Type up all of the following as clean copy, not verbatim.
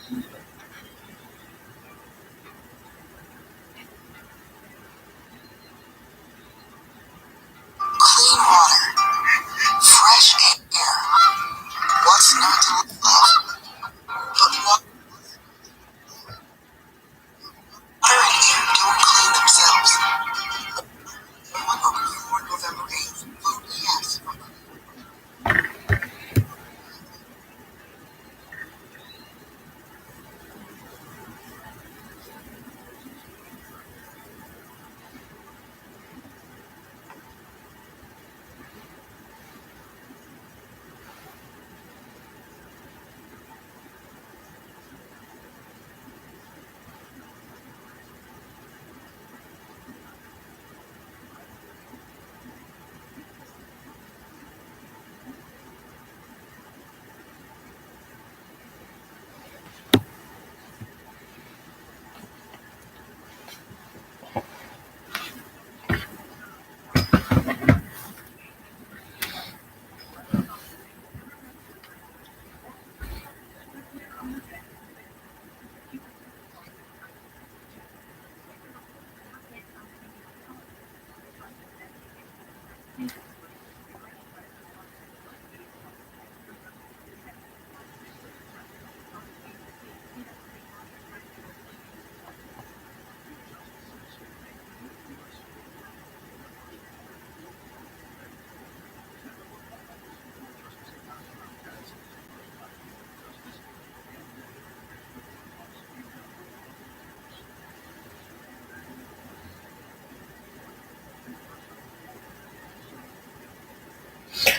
Clean water, fresh air. What's not to love? But water and air don't clean themselves. On or before November 8th, vote yes.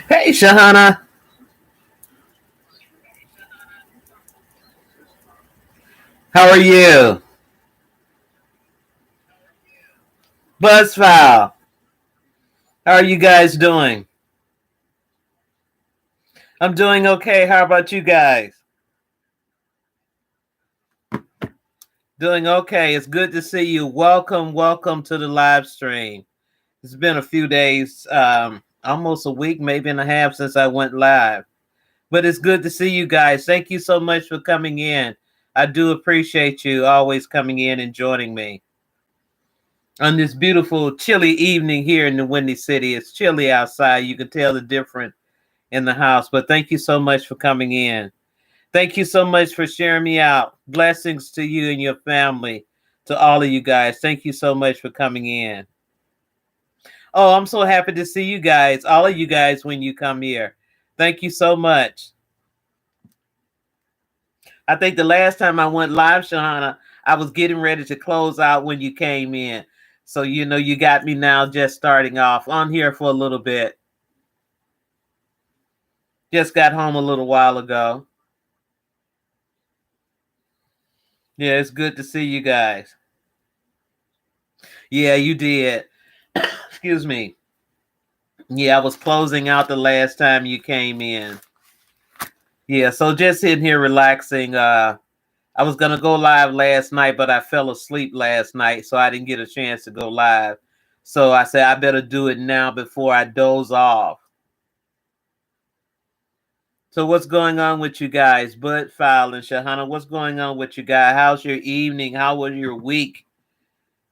Hey, Shahana. How are you? Buzzfile. How are you guys doing? I'm doing okay. How about you guys? Doing okay. It's good to see you. Welcome to the live stream. It's been a few days, almost a week, maybe and a half since I went live. But it's good to see you guys. Thank you so much for coming in. I do appreciate you always coming in and joining me on this beautiful, chilly evening here in the Windy City. It's chilly outside. You can tell the difference in the house. But thank you so much for coming in. Thank you so much for sharing me out. Blessings to you and your family, to all of you guys. Thank you so much for coming in. Oh, I'm so happy to see you guys, all of you guys, when you come here. Thank you so much. I think the last time I went live, Shahana, I was getting ready to close out when you came in. So, you got me now just starting off on here for a little bit. Just got home a little while ago. Yeah, it's good to see you guys. Yeah, you did. Excuse me. Yeah, I was closing out the last time you came in. Yeah, so just sitting here relaxing. I was gonna go live last night, but I fell asleep last night, so I didn't get a chance to go live. So I said I better do it now before I doze off. So what's going on with you guys? Bud File and Shahana, what's going on with you guys? How's your evening? How was your week?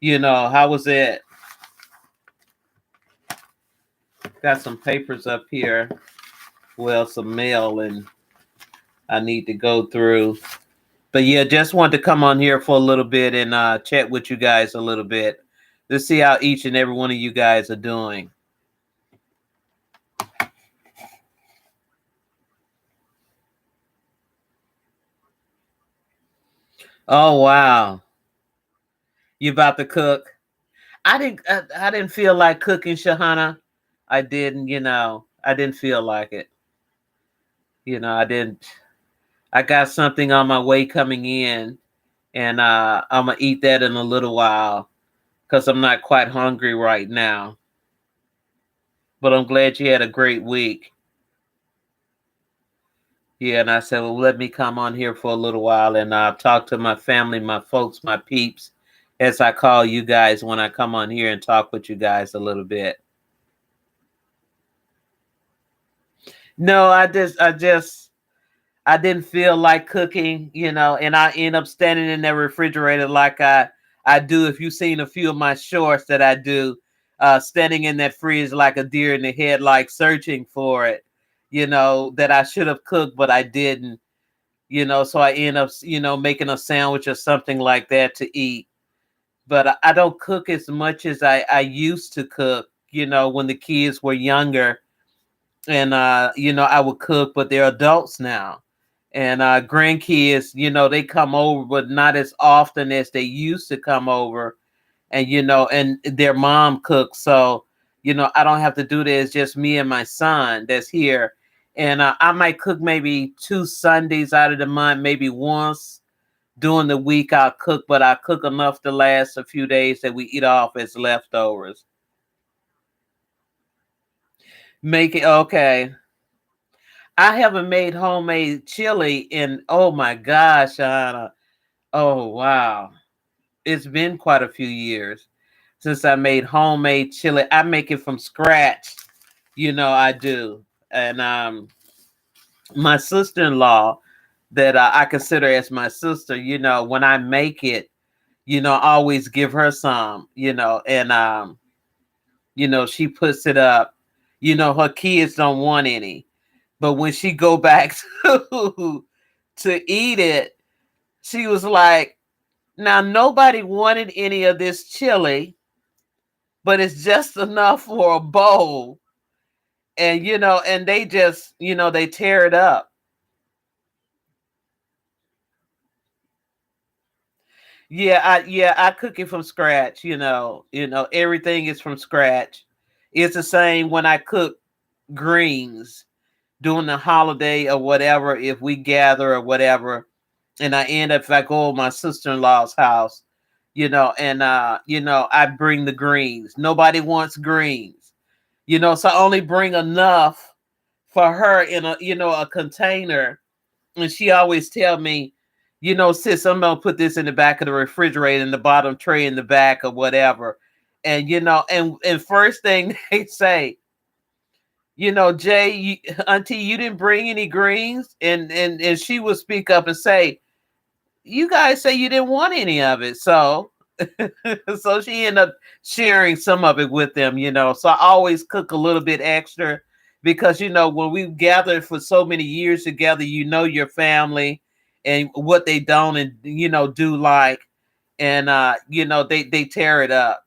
How was it? Got some papers up here. Well, some mail and I need to go through. But yeah, just wanted to come on here for a little bit and chat with you guys a little bit to see how each and every one of you guys are doing. Oh wow, you about to cook? I didn't feel like cooking, Shahana. I didn't. I didn't feel like it. I didn't. I got something on my way coming in, and I'm gonna eat that in a little while because I'm not quite hungry right now. But I'm glad you had a great week. Yeah, and I said, well, let me come on here for a little while and talk to my family, my folks, my peeps, as I call you guys when I come on here and talk with you guys a little bit. No, I just I didn't feel like cooking, and I end up standing in the refrigerator like I do. If you've seen a few of my shorts that I do, standing in that fridge like a deer in the headlight, searching for it, that I should have cooked but I didn't. So I end up, making a sandwich or something like that to eat. But I don't cook as much as I used to cook, when the kids were younger. And, I would cook, but they're adults now. And grandkids, they come over, but not as often as they used to come over. And, and their mom cooks. So, I don't have to do that. It's just me and my son that's here. And I might cook maybe 2 Sundays out of the month, maybe once during the week I'll cook, but I cook enough to last a few days that we eat off as leftovers. Make it okay. I haven't made homemade chili in, oh my gosh, Anna. Oh wow. It's been quite a few years since I made homemade chili. I make it from scratch. I do. And my sister-in-law that I consider as my sister, when I make it, I always give her some, and she puts it up. Her kids don't want any. But when she go back to eat it, she was like, now nobody wanted any of this chili, but it's just enough for a bowl. And and they just, they tear it up. Yeah, I cook it from scratch, everything is from scratch. It's the same when I cook greens during the holiday or whatever, if we gather or whatever, and I end up, if I go to my sister-in-law's house, and I bring the greens. Nobody wants greens, so I only bring enough for her in a a container. And she always tell me, sis, I'm gonna put this in the back of the refrigerator, in the bottom tray in the back or whatever. And and first thing they say, Jay, Auntie, you didn't bring any greens, and she would speak up and say, you guys say you didn't want any of it, so so she ended up sharing some of it with them. So I always cook a little bit extra because when we gathered for so many years together, your family and what they don't and do like, and they tear it up.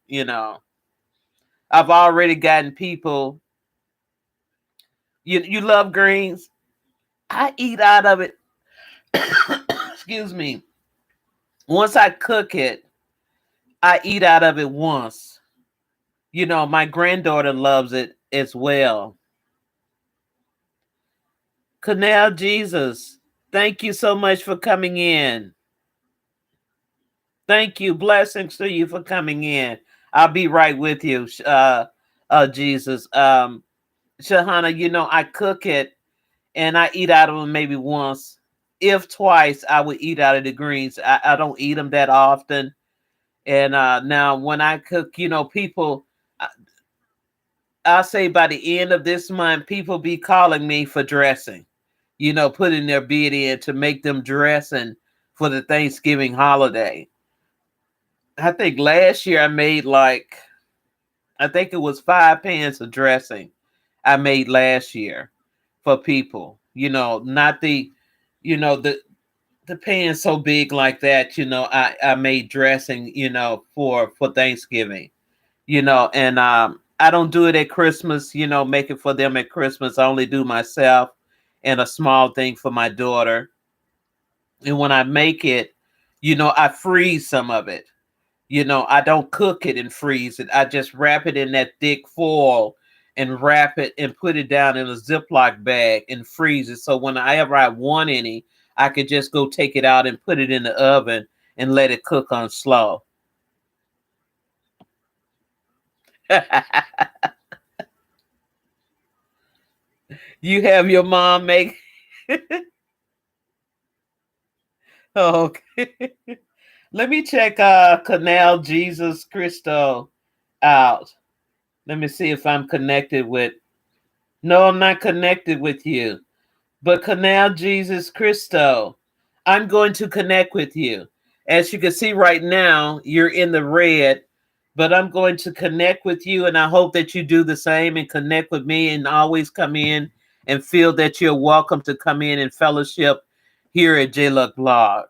I've already gotten people. You love greens. I eat out of it. Excuse me. Once I cook it, I eat out of it once. My granddaughter loves it as well. Canal Jesus, thank you so much for coming in. Thank you. Blessings to you for coming in. I'll be right with you, Jesus. Shahana, I cook it and I eat out of them maybe once. If twice, I would eat out of the greens. I don't eat them that often. And now when I cook, people, I- I'll say by the end of this month, people be calling me for dressing, putting their bid in to make them dressing for the Thanksgiving holiday. I think last year I made I think it was 5 pans of dressing I made last year for people. Not the pan so big like that. I made dressing, for Thanksgiving. And I don't do it at Christmas. Make it for them at Christmas. I only do myself and a small thing for my daughter. And when I make it, I freeze some of it. I don't cook it and freeze it. I just wrap it in that thick foil and wrap it and put it down in a Ziploc bag and freeze it. So whenever I want any, I could just go take it out and put it in the oven and let it cook on slow. You have your mom make. Okay. Let me check Canal Jesus Cristo out. Let me see if I'm connected with. No, I'm not connected with you. But Canal Jesus Christo, I'm going to connect with you. As you can see right now, you're in the red, but I'm going to connect with you, and I hope that you do the same and connect with me and always come in and feel that you're welcome to come in and fellowship here at J Luck Blog.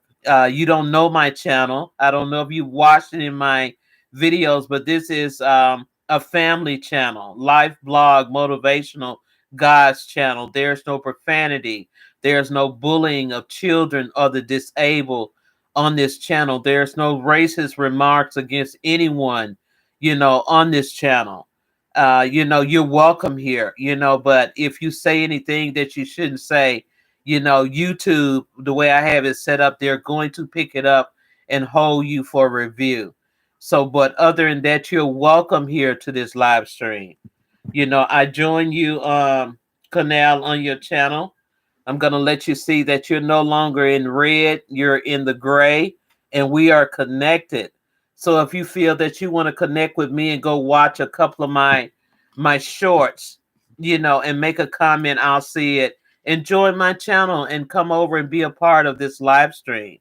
You don't know my channel. I don't know if you watched it in my videos, but this is a family channel, life blog, motivational God's channel. There's no profanity. There's no bullying of children or the disabled on this channel. There's no racist remarks against anyone, on this channel. You're welcome here, but if you say anything that you shouldn't say, YouTube, the way I have it set up, they're going to pick it up and hold you for review. So, but other than that, you're welcome here to this live stream. I join you, Canal, on your channel. I'm going to let you see that you're no longer in red, you're in the gray, and we are connected. So if you feel that you want to connect with me and go watch a couple of my shorts, and make a comment, I'll see it. And join my channel and come over and be a part of this live stream.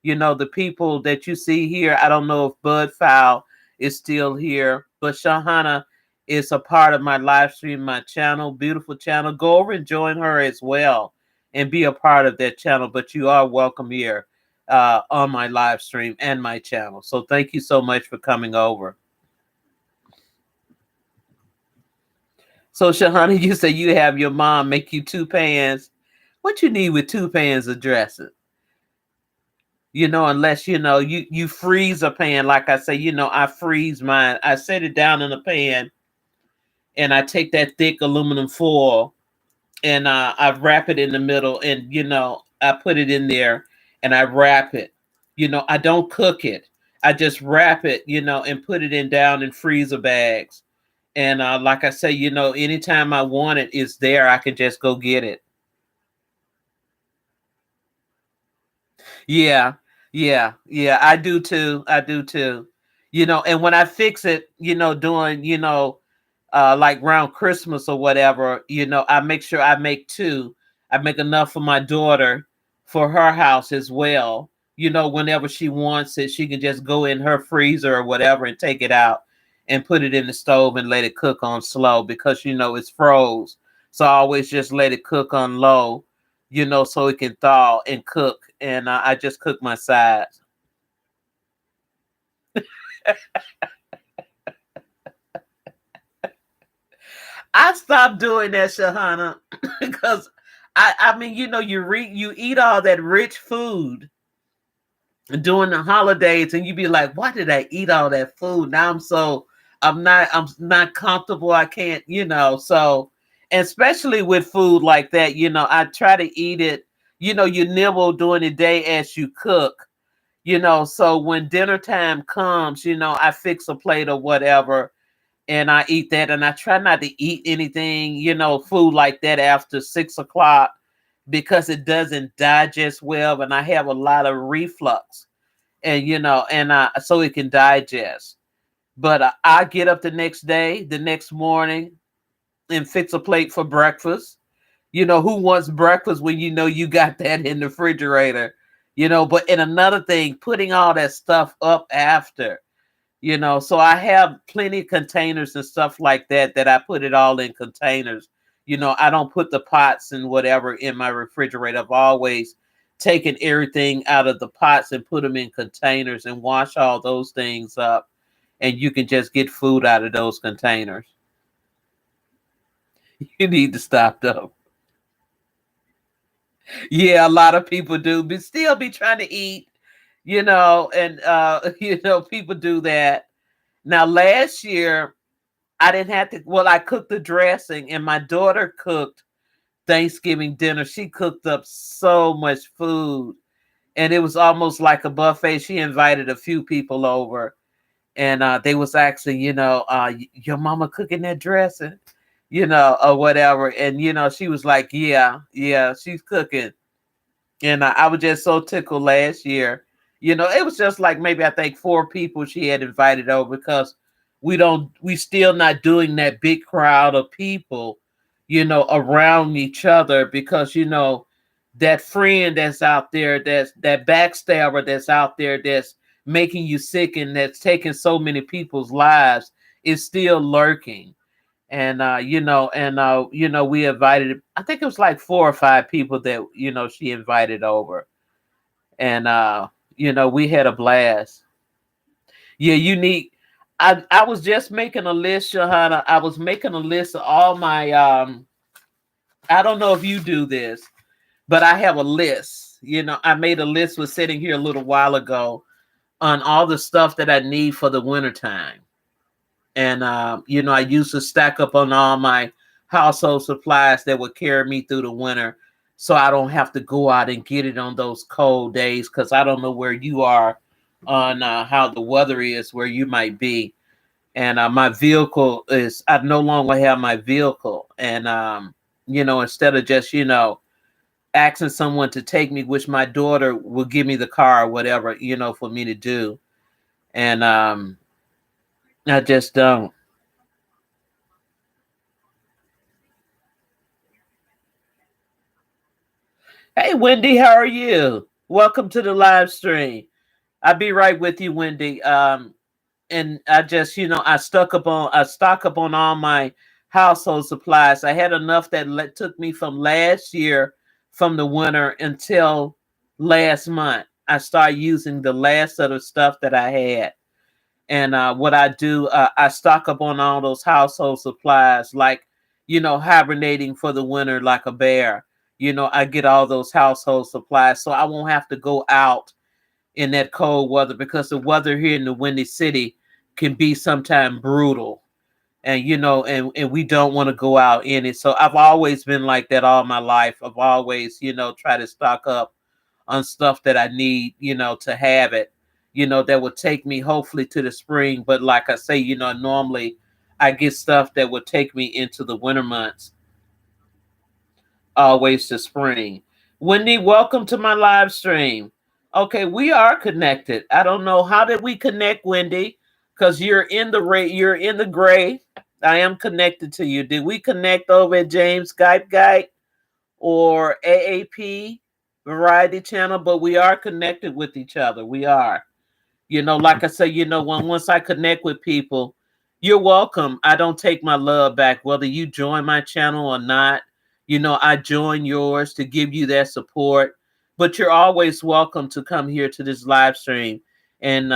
The people that you see here, I don't know if Bud Fowl is still here, but Shahana is a part of my live stream, my channel, beautiful channel. Go over and join her as well and be a part of that channel. But you are welcome here on my live stream and my channel. So thank you so much for coming over. So Shahana, you say you have your mom make you two pans. What you need with two pans of dressing? Unless you freeze a pan, like I say, I freeze mine. I set it down in a pan, and I take that thick aluminum foil, and I wrap it in the middle, and I put it in there, and I wrap it. I don't cook it. I just wrap it, and put it in down in freezer bags. And like I say, anytime I want it, it's there. I can just go get it. Yeah, yeah, yeah. I do too. I do too. And when I fix it, doing, like around Christmas or whatever, I make sure I make two. I make enough for my daughter for her house as well. Whenever she wants it, she can just go in her freezer or whatever and take it out and put it in the stove and let it cook on slow because it's froze. So I always just let it cook on low, so it can thaw and cook. And I just cook my sides. I stopped doing that, Shahana, because I mean, you eat all that rich food during the holidays, and you be like, why did I eat all that food? Now I'm not comfortable. I can't, so, and especially with food like that, I try to eat it. You nibble during the day as you cook. So when dinner time comes, I fix a plate or whatever and I eat that. And I try not to eat anything, food like that after 6 o'clock because it doesn't digest well. And I have a lot of reflux and, so it can digest. But I get up the next day, the next morning and fix a plate for breakfast. Who wants breakfast when you got that in the refrigerator? But and another thing, putting all that stuff up after, so I have plenty of containers and stuff like that I put it all in containers. I don't put the pots and whatever in my refrigerator. I've always taken everything out of the pots and put them in containers and wash all those things up. And you can just get food out of those containers. You need to stop though. Yeah, a lot of people do, but still be trying to eat, and people do that. Now last year I didn't have to well, I cooked the dressing and my daughter cooked Thanksgiving dinner. She cooked up so much food and it was almost like a buffet. She invited a few people over and they was actually, your mama cooking that dressing, or whatever. And she was like, yeah, yeah, she's cooking. And I was just so tickled last year. It was just like maybe I think 4 people she had invited over because we still not doing that big crowd of people, around each other, because that friend that's out there, that's that backstabber that's out there, that's making you sick and that's taking so many people's lives, is still lurking. And we invited, I think it was like 4 or 5 people that she invited over. And we had a blast. Yeah, you need. I was just making a list, Shahana. I was making a list of all my. I don't know if you do this, but I have a list. I made a list, was sitting here a little while ago, on all the stuff that I need for the wintertime. And I used to stack up on all my household supplies that would carry me through the winter, so I don't have to go out and get it on those cold days. Because I don't know where you are on how the weather is where you might be. And my vehicle is, I no longer have my vehicle. And instead of just asking someone to take me, which my daughter will give me the car or whatever, for me to do. And I just don't. Hey, Wendy, how are you? Welcome to the live stream. I'll be right with you, Wendy. And I just, I stock up on all my household supplies. I had enough that took me from last year, from the winter until last month. I started using the last of the stuff that I had. And what I do, I stock up on all those household supplies, like, hibernating for the winter like a bear. I get all those household supplies so I won't have to go out in that cold weather, because the weather here in the Windy City can be sometimes brutal. And and we don't want to go out in it. So I've always been like that all my life. I've always, try to stock up on stuff that I need, to have it, that would take me hopefully to the spring. But like I say, normally I get stuff that would take me into the winter months, always to spring. Wendy, welcome to my live stream. Okay, we are connected. I don't know how did we connect, Wendy, because you're in the gray. I am connected to you. Did we connect over at James Skype Guide or AAP Variety Channel? But we are connected with each other. We are. Like I say, once I connect with people, you're welcome. I don't take my love back, whether you join my channel or not. I join yours to give you that support. But you're always welcome to come here to this live stream. And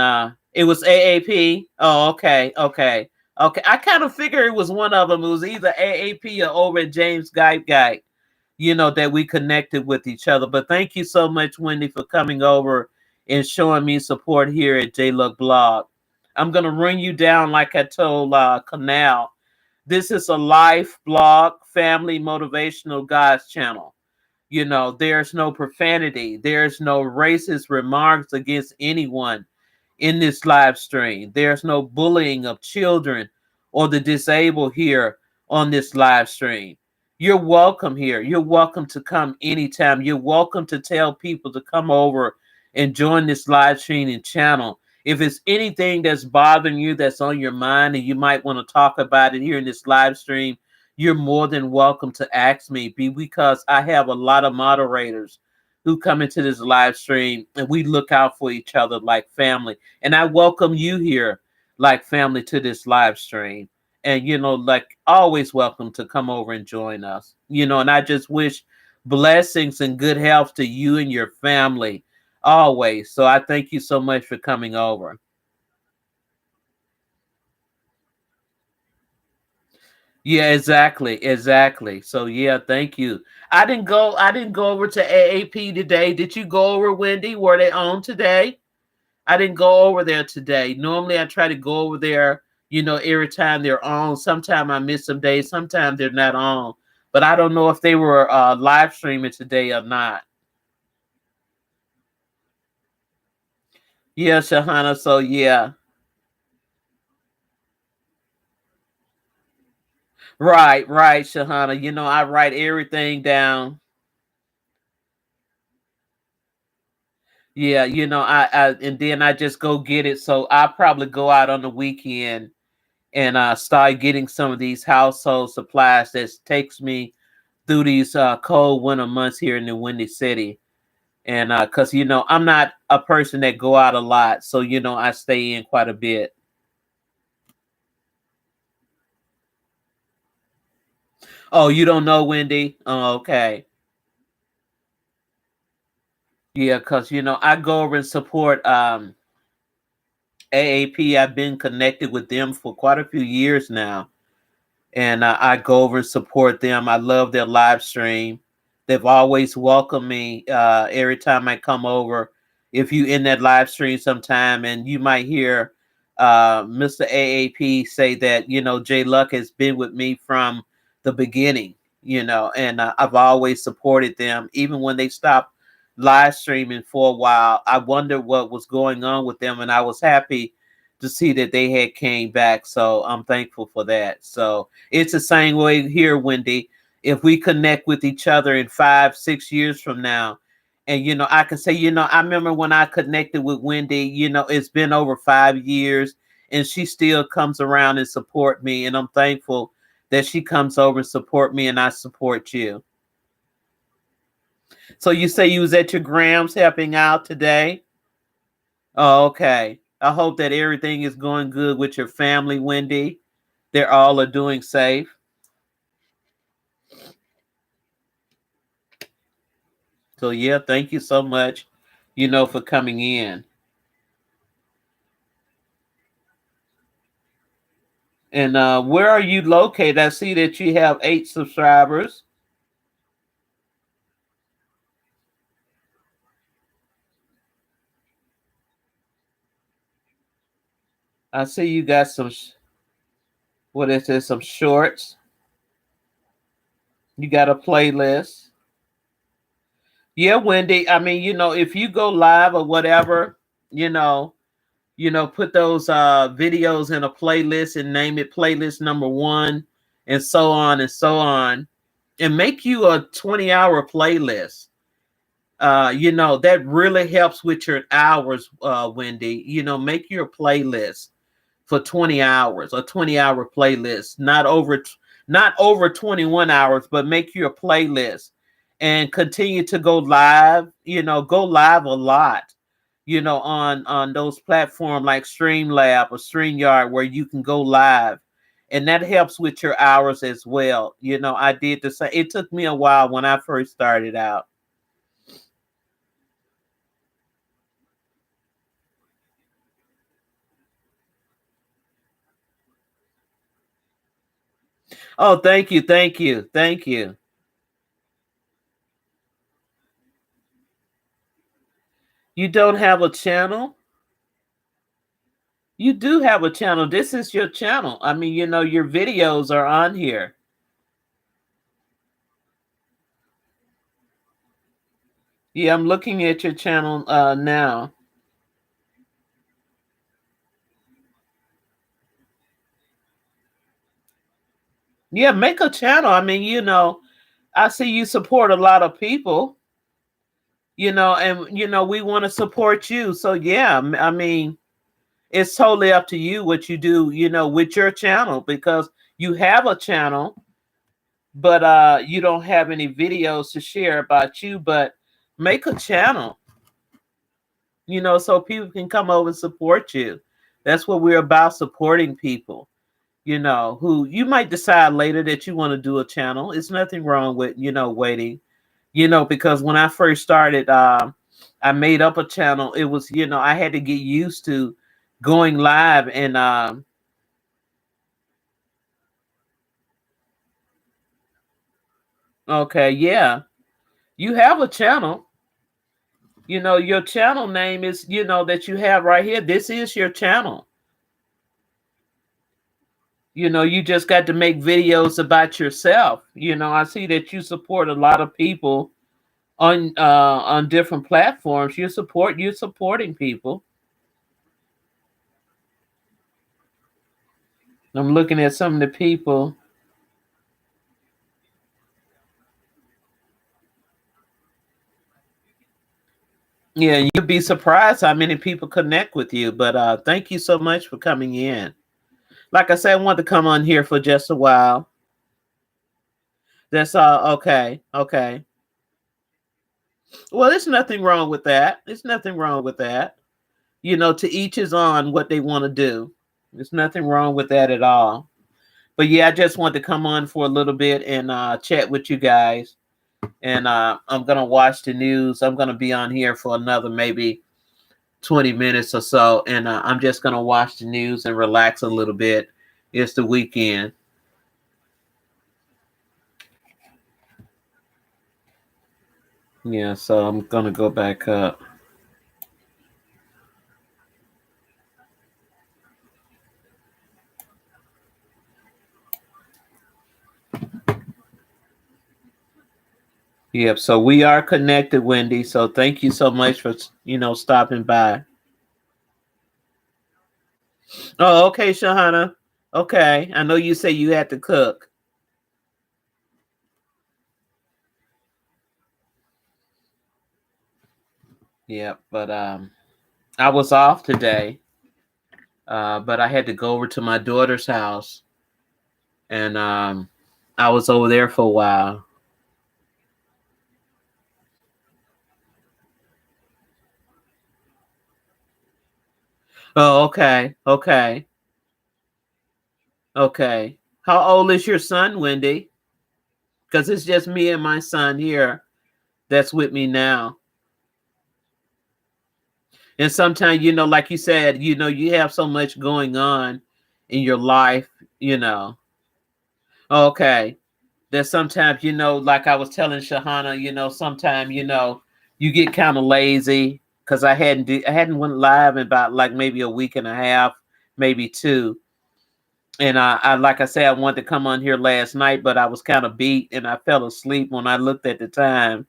it was AAP. Oh, okay, okay, okay. I kind of figured it was one of them. It was either AAP or over at James Guy, that we connected with each other. But thank you so much, Wendy, for coming over and showing me support here at J Luck Blog. I'm gonna ring you down like I told Canal. This is a life blog, family motivational guys channel. There's no profanity, there's no racist remarks against anyone in this live stream. There's no bullying of children or the disabled here on this live stream. You're welcome here. You're welcome to come anytime. You're welcome to tell people to come over and join this live streaming channel. If it's anything that's bothering you, that's on your mind, and you might want to talk about it here in this live stream, you're more than welcome to ask me. Because I have a lot of moderators who come into this live stream, and we look out for each other like family. And I welcome you here like family to this live stream. And like always welcome to come over and join us. And I just wish blessings and good health to you and your family always. So I thank you so much for coming over. Yeah, exactly, exactly. So yeah, thank you. I didn't go over to AAP today. Did you go over, Wendy? Were they on today? I didn't go over there today. Normally I try to go over there, every time they're on. Sometimes I miss some days, sometimes they're not on. But I don't know if they were live streaming today or not. Yeah, Shahana. So yeah. Right, right, Shahana. I write everything down. Yeah, and then I just go get it. So I probably go out on the weekend and start getting some of these household supplies that takes me through these cold winter months here in the Windy City. And because I'm not a person that go out a lot, so I stay in quite a bit. Oh, you don't know Wendy? Oh, okay. Yeah, because I go over and support AAP. I've been connected with them for quite a few years now, and I go over and support them. I love their live stream. They've always welcomed me every time I come over. If you in that live stream sometime, and you might hear Mr. AAP say that Jay Luck has been with me from the beginning. And I've always supported them, even when they stopped live streaming for a while. I wondered what was going on with them, and I was happy to see that they had came back. So I'm thankful for that. So it's the same way here, Wendy. If we connect with each other in 5, 6 years from now, and I can say, I remember when I connected with Wendy, it's been over 5 years, and she still comes around and support me, and I'm thankful that she comes over and support me, and I support you. So you say you was at your Grams helping out today? Oh, okay. I hope that everything is going good with your family, Wendy. They're all are doing safe. So yeah, thank you so much, for coming in. And where are you located? I see that you have 8 subscribers. I see you got some. What is this? Some shorts. You got a playlist. Yeah, Wendy. I mean, if you go live or whatever, you know, put those videos in a playlist and name it playlist number one, and so on and so on, and make you a 20-hour playlist. That really helps with your hours, Wendy. Make your playlist for 20 hours, a 20-hour playlist, not over 21 hours, but make your playlist and continue to go live. Go live a lot. On those platforms like Streamlab or StreamYard, where you can go live, and that helps with your hours as well. I did the same. It took me a while when I first started out. Oh, thank you, thank you, thank you. You don't have a channel? You do have a channel. This is your channel. I mean, your videos are on here. Yeah, I'm looking at your channel now. Yeah, make a channel. I mean, I see you support a lot of people, and we want to support you. So yeah, I mean, it's totally up to you what you do, with your channel, because you have a channel, but you don't have any videos to share about you. But make a channel, so people can come over and support you. That's what we're about, supporting people, who you might decide later that you want to do a channel. It's nothing wrong with, waiting, because when I first started, I made up a channel. It was, I had to get used to going live and, okay, yeah, you have a channel. Your channel name is, that you have right here. This is your channel. You just got to make videos about yourself. I see that you support a lot of people on different platforms. You're supporting people. I'm looking at some of the people. Yeah, you'd be surprised how many people connect with you. But thank you so much for coming in. Like I said, I want to come on here for just a while. That's all. Okay. Okay. Well, there's nothing wrong with that. There's nothing wrong with that. To each his on what they want to do. There's nothing wrong with that at all. But yeah, I just wanted to come on for a little bit and chat with you guys. And I'm gonna watch the news. I'm gonna be on here for another maybe 20 minutes or so, and I'm just gonna watch the news and relax a little bit. It's the weekend. Yeah, so I'm gonna go back up. Yep. So we are connected, Wendy. So thank you so much for stopping by. Oh, okay, Shahana. Okay, I know you say you had to cook. Yep, but I was off today, but I had to go over to my daughter's house, and I was over there for a while. Oh, okay, okay, okay. How old is your son, Wendy? Because it's just me and my son here that's with me now. And sometimes, like you said, you have so much going on in your life, you know. Okay. That sometimes, like I was telling Shahana, sometimes, you get kind of lazy because I hadn't went live in about like maybe a week and a half, maybe two. And like I said, I wanted to come on here last night, but I was kind of beat and I fell asleep when I looked at the time.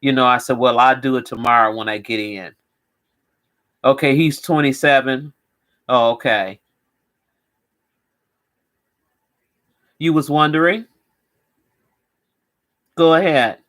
I said, well, I'll do it tomorrow when I get in. Okay, he's 27. Oh, okay. You was wondering? Go ahead.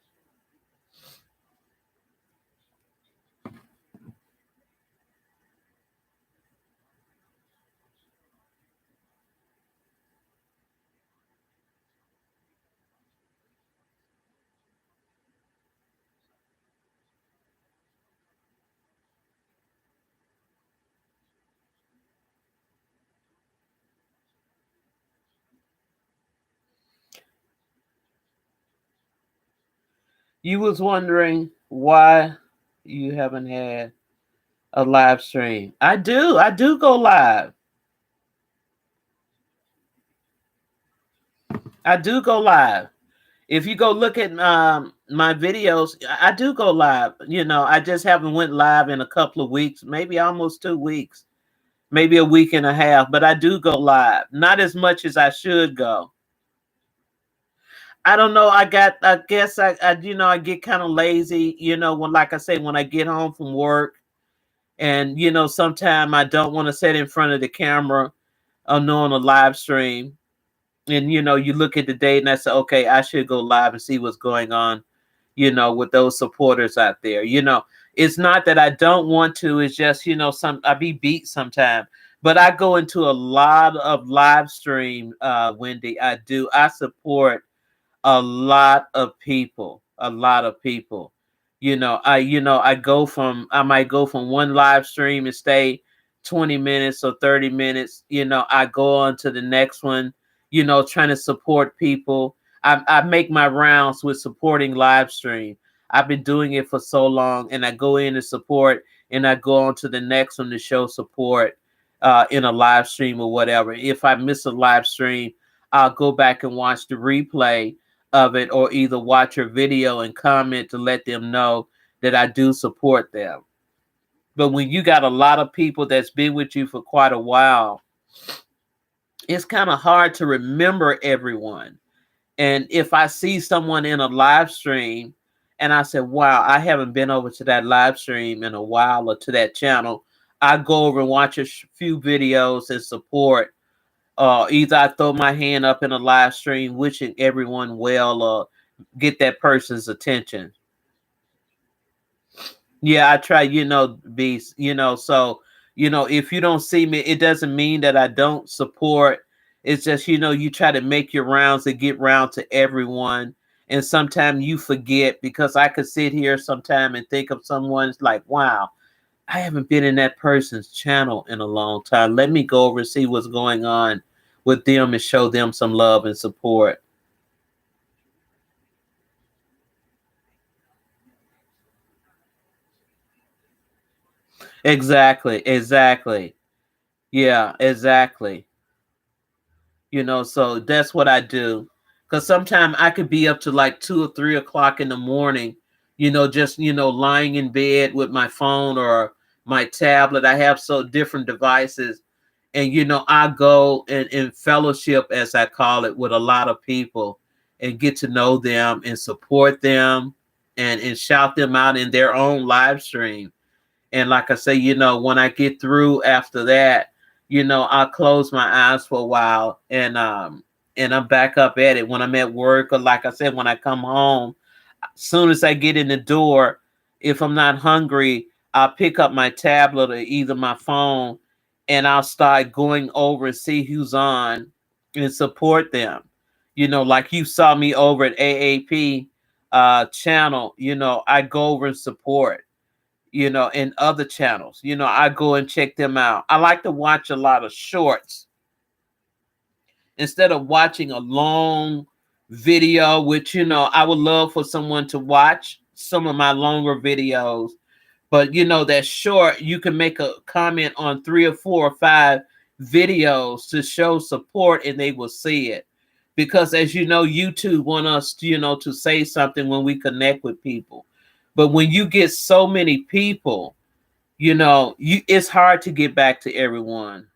You was wondering why you haven't had a live stream. I do go live. I do go live. If you go look at my videos, I do go live. I just haven't went live in a couple of weeks, maybe almost 2 weeks, maybe a week and a half. But I do go live, not as much as I should go. I don't know. I guess I get kind of lazy. When, like I say, when I get home from work, and sometimes I don't want to sit in front of the camera or no on a live stream. And you look at the date and I say, okay, I should go live and see what's going on, with those supporters out there. It's not that I don't want to, it's just, some I be beat sometime. But I go into a lot of live stream, Wendy. I do. I support a lot of people, a lot of people. I might go from one live stream and stay 20 minutes or 30 minutes. I go on to the next one, trying to support people. I make my rounds with supporting live stream. I've been doing it for so long, and I go in and support, and I go on to the next one to show support in a live stream or whatever. If I miss a live stream, I'll go back and watch the replay of it, or either watch your video and comment to let them know that I do support them. But when you got a lot of people that's been with you for quite a while, it's kind of hard to remember everyone. And if I see someone in a live stream and I said, wow, I haven't been over to that live stream in a while or to that channel, I go over and watch a few videos and support. Either I throw my hand up in a live stream wishing everyone well, or get that person's attention. Yeah, I try, be, so, if you don't see me, it doesn't mean that I don't support. It's just, you try to make your rounds and get round to everyone. And sometimes you forget, because I could sit here sometime and think of someone's like, wow, I haven't been in that person's channel in a long time. Let me go over and see what's going on with them and show them some love and support. Exactly, exactly. Yeah, exactly. So that's what I do. Because sometimes I could be up to like 2 or 3 o'clock in the morning, just, lying in bed with my phone or my tablet. I have so different devices. And, I go in fellowship, as I call it, with a lot of people and get to know them and support them and shout them out in their own live stream. And like I say, when I get through after that, I'll close my eyes for a while, and I'm back up at it when I'm at work, or like I said, when I come home. Soon as I get in the door, if I'm not hungry, I'll pick up my tablet or either my phone, and I'll start going over and see who's on and support them. Like you saw me over at AAP channel, I go over and support, in other channels. I go and check them out. I like to watch a lot of shorts instead of watching a long video, which, I would love for someone to watch some of my longer videos. But, that short, you can make a comment on 3 or 4 or 5 videos to show support and they will see it. Because as you know, YouTube want us, to say something when we connect with people. But when you get so many people, it's hard to get back to everyone.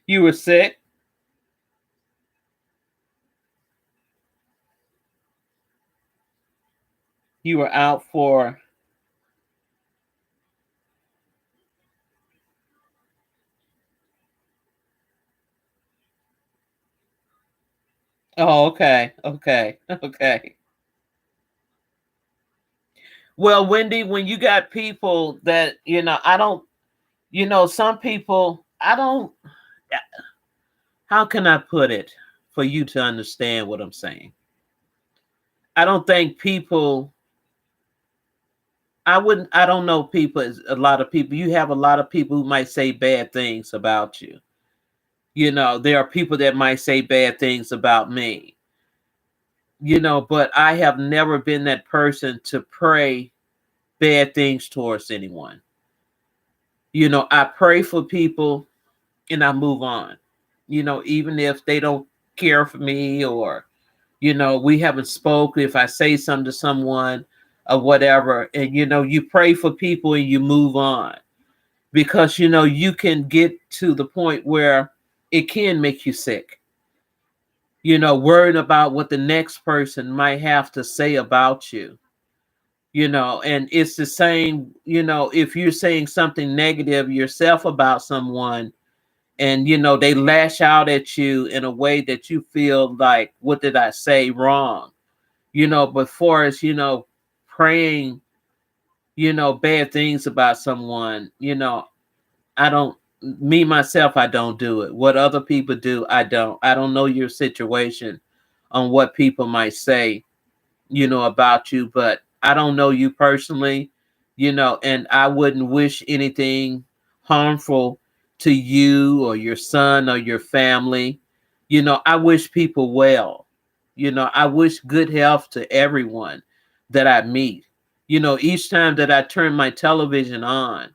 You were sick. You were out for. Oh, okay, okay, okay. Well, Wendy, when you got people that, I don't, some people, I don't, how can I put it for you to understand what I'm saying? I don't think people, I don't know people, a lot of people, you have a lot of people who might say bad things about you. There are people that might say bad things about me, but I have never been that person to pray bad things towards anyone. I pray for people and I move on. Even if they don't care for me, or, we haven't spoke, if I say something to someone or whatever, and, you pray for people and you move on. Because, you can get to the point where it can make you sick, worrying about what the next person might have to say about you. And it's the same, if you're saying something negative yourself about someone, and, they lash out at you in a way that you feel like, what did I say wrong? But for us, praying, bad things about someone, I don't, me myself, I don't do it. What other people do, I don't know your situation on what people might say, about you, but I don't know you personally, and I wouldn't wish anything harmful to you or your son or your family. I wish people well. I wish good health to everyone that I meet. Each time that I turn my television on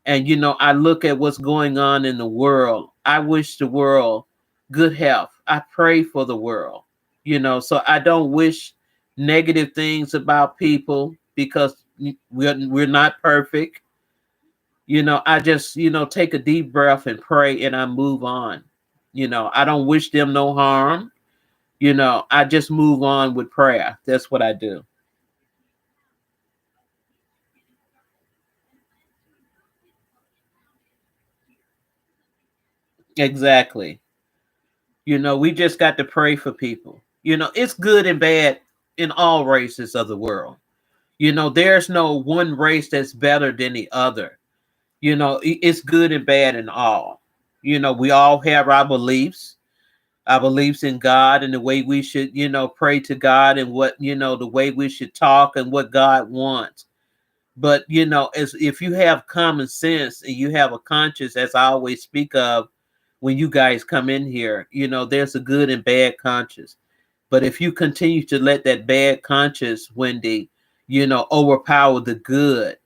and, I look at what's going on in the world, I wish the world good health. I pray for the world, so I don't wish negative things about people, because we're not perfect. I just, take a deep breath and pray and I move on. I don't wish them no harm. I just move on with prayer. That's what I do. Exactly. We just got to pray for people. It's good and bad in all races of the world. There's no one race that's better than the other. It's good and bad in all. We all have our beliefs in God and the way we should, pray to God and what, the way we should talk and what God wants. But, as if you have common sense and you have a conscience, as I always speak of when you guys come in here, there's a good and bad conscience. But if you continue to let that bad conscience, Wendy, overpower the good,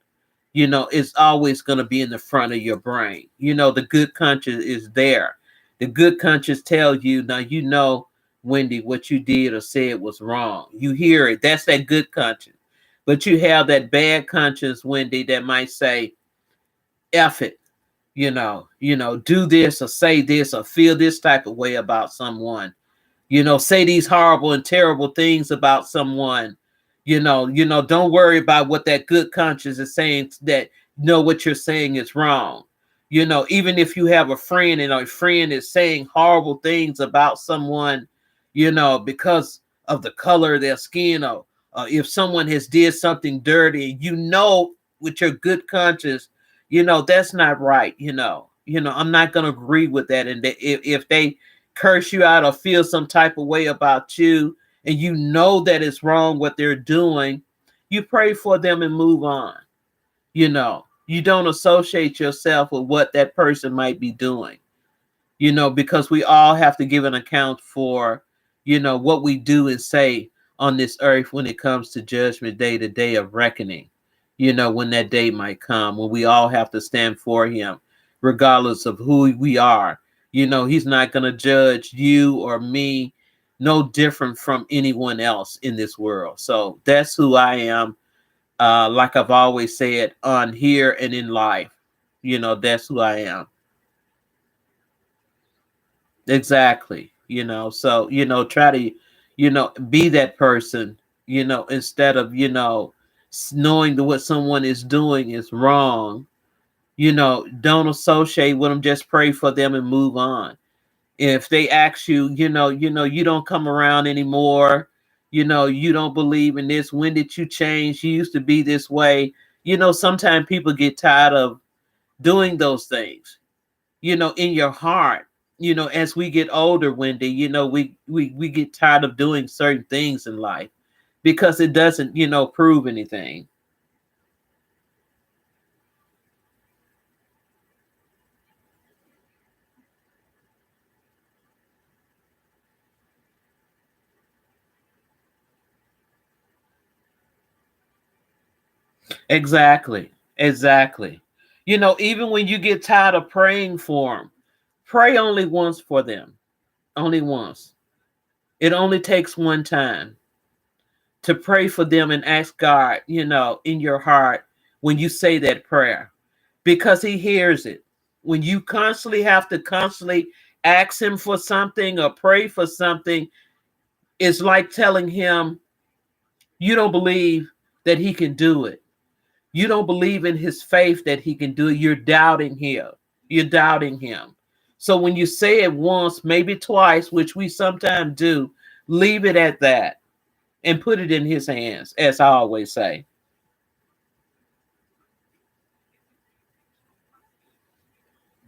it's always going to be in the front of your brain. The good conscience is there. The good conscience tells you, now, Wendy, what you did or said was wrong. You hear it. That's that good conscience. But you have that bad conscience, Wendy, that might say, F it, do this or say this or feel this type of way about someone, say these horrible and terrible things about someone. Don't worry about what that good conscience is saying, that what you're saying is wrong. Even if you have a friend and a friend is saying horrible things about someone, because of the color of their skin, or if someone has did something dirty, with your good conscience, that's not right. I'm not going to agree with that. And if they curse you out or feel some type of way about you, and that it's wrong what they're doing, you pray for them and move on. You don't associate yourself with what that person might be doing, because we all have to give an account for, what we do and say on this earth when it comes to judgment day, the day of reckoning, when that day might come, when we all have to stand for him, regardless of who we are. He's not going to judge you or me no different from anyone else in this world. So that's who I am. Like I've always said, on here and in life, that's who I am. Exactly. So, try to, be that person, instead of, knowing that what someone is doing is wrong, don't associate with them, just pray for them and move on. If they ask you, you don't come around anymore, you don't believe in this. When did you change? You used to be this way. Sometimes people get tired of doing those things, in your heart. As we get older, Wendy, we get tired of doing certain things in life because it doesn't, prove anything. Exactly. Exactly. Even when you get tired of praying for them, pray only once for them. Only once. It only takes one time to pray for them and ask God, in your heart when you say that prayer, because he hears it. When you constantly ask him for something or pray for something, it's like telling him you don't believe that he can do it. You don't believe in his faith that he can do it. You're doubting him. You're doubting him. So when you say it once, maybe twice, which we sometimes do, leave it at that and put it in his hands, as I always say.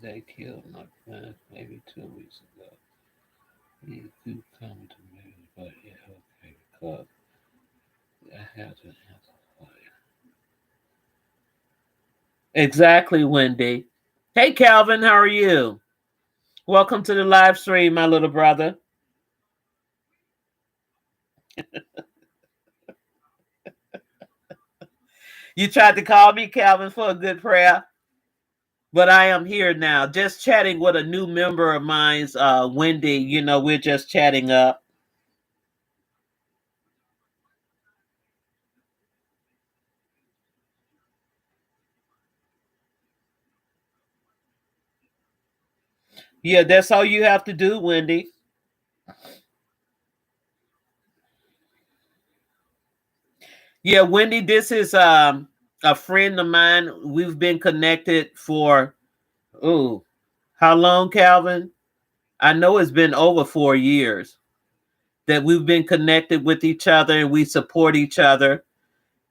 They killed my friend maybe 2 weeks ago. He do come to me, but yeah, okay, because I have to answer for you. Exactly, Wendy. Hey, Calvin, how are you? Welcome to the live stream, my little brother. You tried to call me, Calvin, for a good prayer, but I am here now, just chatting with a new member of mine's, Wendy. We're just chatting up. Yeah, that's all you have to do, Wendy. Yeah, Wendy, this is a friend of mine. We've been connected for, oh, how long, Calvin? I know it's been over 4 years that we've been connected with each other and we support each other.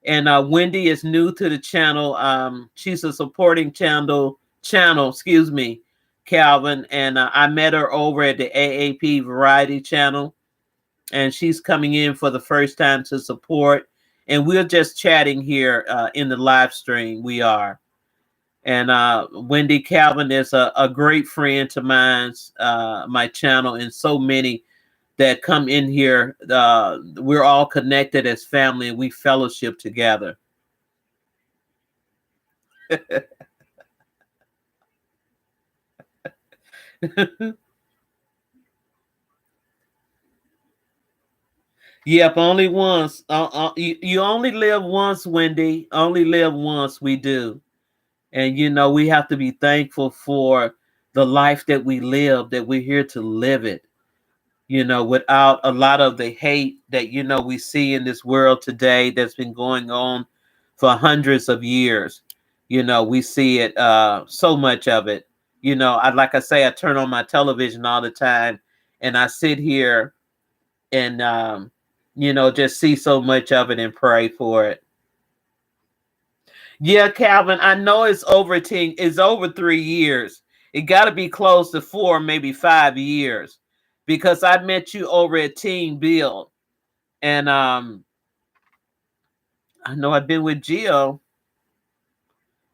And Wendy is new to the channel. She's a supporting channel, excuse me, Calvin. And I met her over at the AAP Variety channel, and she's coming in for the first time to support. And we're just chatting here in the live stream. We are. And Wendy Calvin is a great friend to mine's, my channel, and so many that come in here. We're all connected as family, and we fellowship together. Yep, only once. You only live once, Wendy. Only live once. We do. And, we have to be thankful for the life that we live, that we're here to live it, without a lot of the hate that, we see in this world today that's been going on for hundreds of years. We see it, so much of it. Like I say, I turn on my television all the time and I sit here and, just see so much of it and pray for it. Yeah, Calvin, I know it's over 3 years. It got to be close to 4, maybe 5 years, because I met you over at Team Bill, and I know I've been with Geo.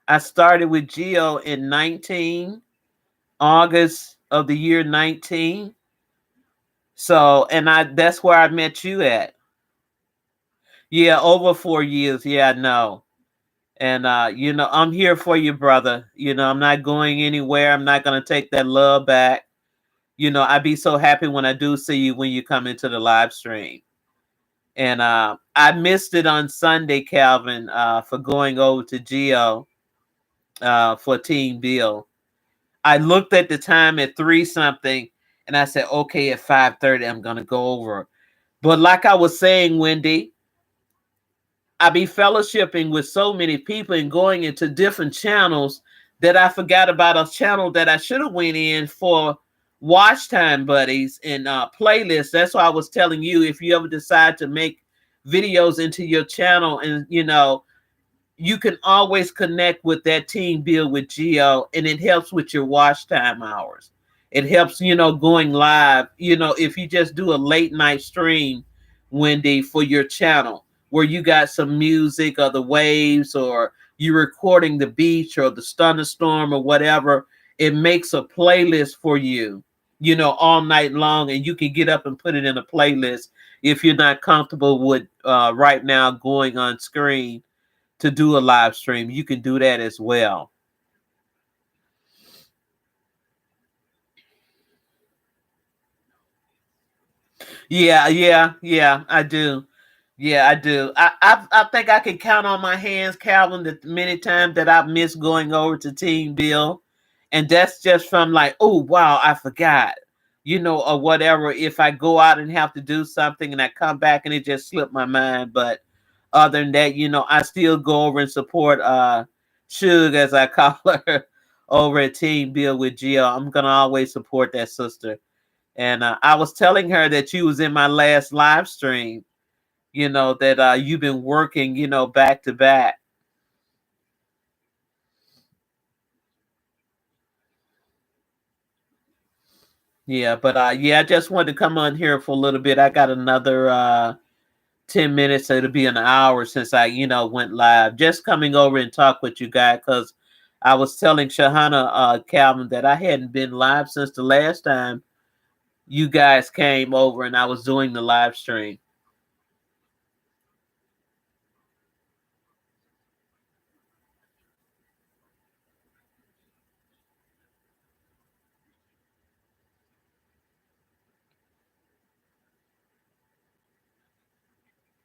I started with Geo in 19 August of the year 19. So, and I that's where I met you at. Yeah, over 4 years. Yeah, I know. And I'm here for you, brother. I'm not going anywhere. I'm not gonna take that love back. I'd be so happy when I do see you when you come into the live stream. And I missed it on Sunday, Calvin, for going over to Geo for Team Bill. I looked at the time at 3 something, and I said, okay, at 5:30, I'm gonna go over. But like I was saying, Wendy, I be fellowshipping with so many people and going into different channels that I forgot about a channel that I should have went in for watch time buddies and playlists. That's why I was telling you, if you ever decide to make videos into your channel, and you can always connect with that team build with Geo, and it helps with your watch time hours. It helps, going live, if you just do a late night stream, Wendy, for your channel, where you got some music or the waves, or you recording the beach or the thunderstorm or whatever. It makes a playlist for you, all night long, and you can get up and put it in a playlist if you're not comfortable with right now going on screen to do a live stream. You can do that as well. Yeah, yeah, yeah, I do. Yeah, I do. I think I can count on my hands, Calvin, the many times that I've missed going over to Team Bill. And that's just from like, oh wow, I forgot. Or whatever. If I go out and have to do something and I come back and it just slipped my mind. But other than that, I still go over and support Suge, as I call her, over at Team Bill with Gio. I'm gonna always support that sister. And I was telling her that you was in my last live stream, that you've been working, back to back. Yeah, but yeah, I just wanted to come on here for a little bit. I got another 10 minutes, so it'll be an hour since I, went live. Just coming over and talk with you guys, because I was telling Shahana Calvin that I hadn't been live since the last time you guys came over and I was doing the live stream.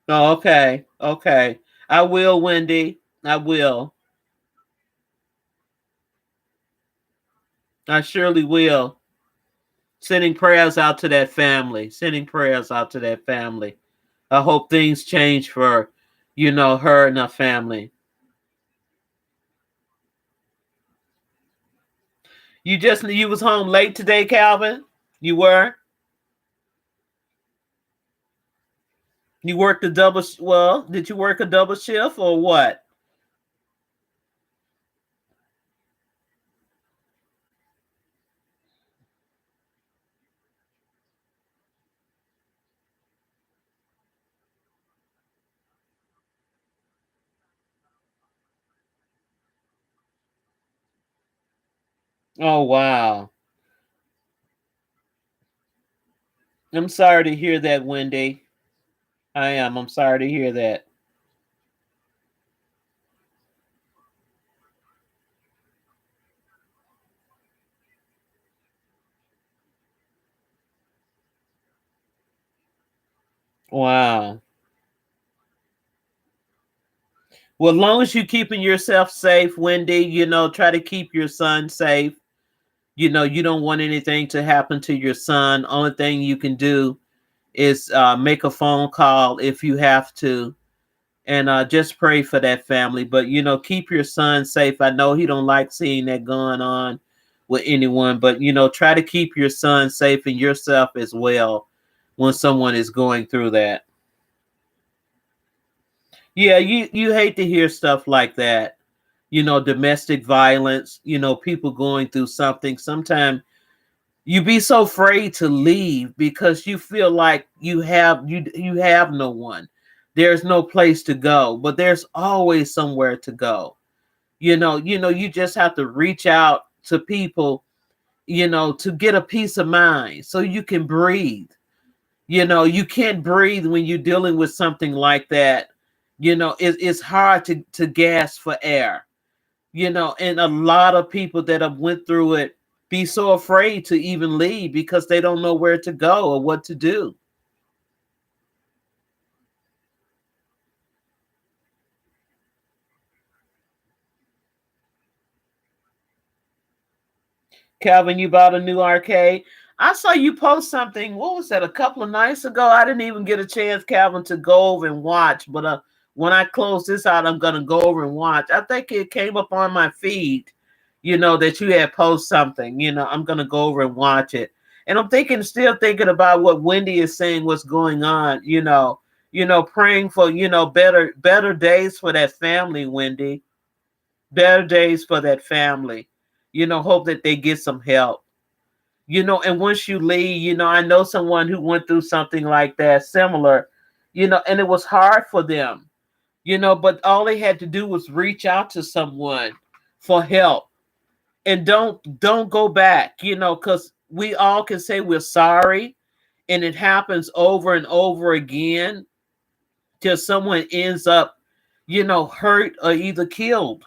Oh, okay. Okay. I will, Wendy. I will. I surely will. Sending prayers out to that family. Sending prayers out to that family. I hope things change for, her and her family. You was home late today, Calvin? You were? You worked a double well, did you work a double shift or what? Oh wow. I'm sorry to hear that, Wendy. I am. I'm sorry to hear that. Wow. Well, as long as you keeping yourself safe, Wendy, try to keep your son safe. You don't want anything to happen to your son. Only thing you can do is make a phone call if you have to, and just pray for that family. But keep your son safe. I know he don't like seeing that going on with anyone, but try to keep your son safe and yourself as well when someone is going through that. Yeah, you hate to hear stuff like that. Domestic violence. People going through something. Sometimes you be so afraid to leave because you feel like you have no one. There's no place to go, but there's always somewhere to go. You just have to reach out to people, to get a peace of mind so you can breathe. You can't breathe when you're dealing with something like that. It's hard to gasp for air. And a lot of people that have went through it be so afraid to even leave because they don't know where to go or what to do. Calvin, you bought a new arcade. I saw you post something. What was that? A couple of nights ago. I didn't even get a chance, Calvin, to go over and watch. But when I close this out, I'm gonna go over and watch. I think it came up on my feed. That you had post something. I'm gonna go over and watch it. And I'm still thinking about what Wendy is saying. What's going on? Praying for better days for that family, Wendy. Better days for that family. Hope that they get some help. And once you leave, I know someone who went through something like that, similar, and it was hard for them, but all they had to do was reach out to someone for help. And don't go back, because we all can say we're sorry, and it happens over and over again till someone ends up, hurt or either killed,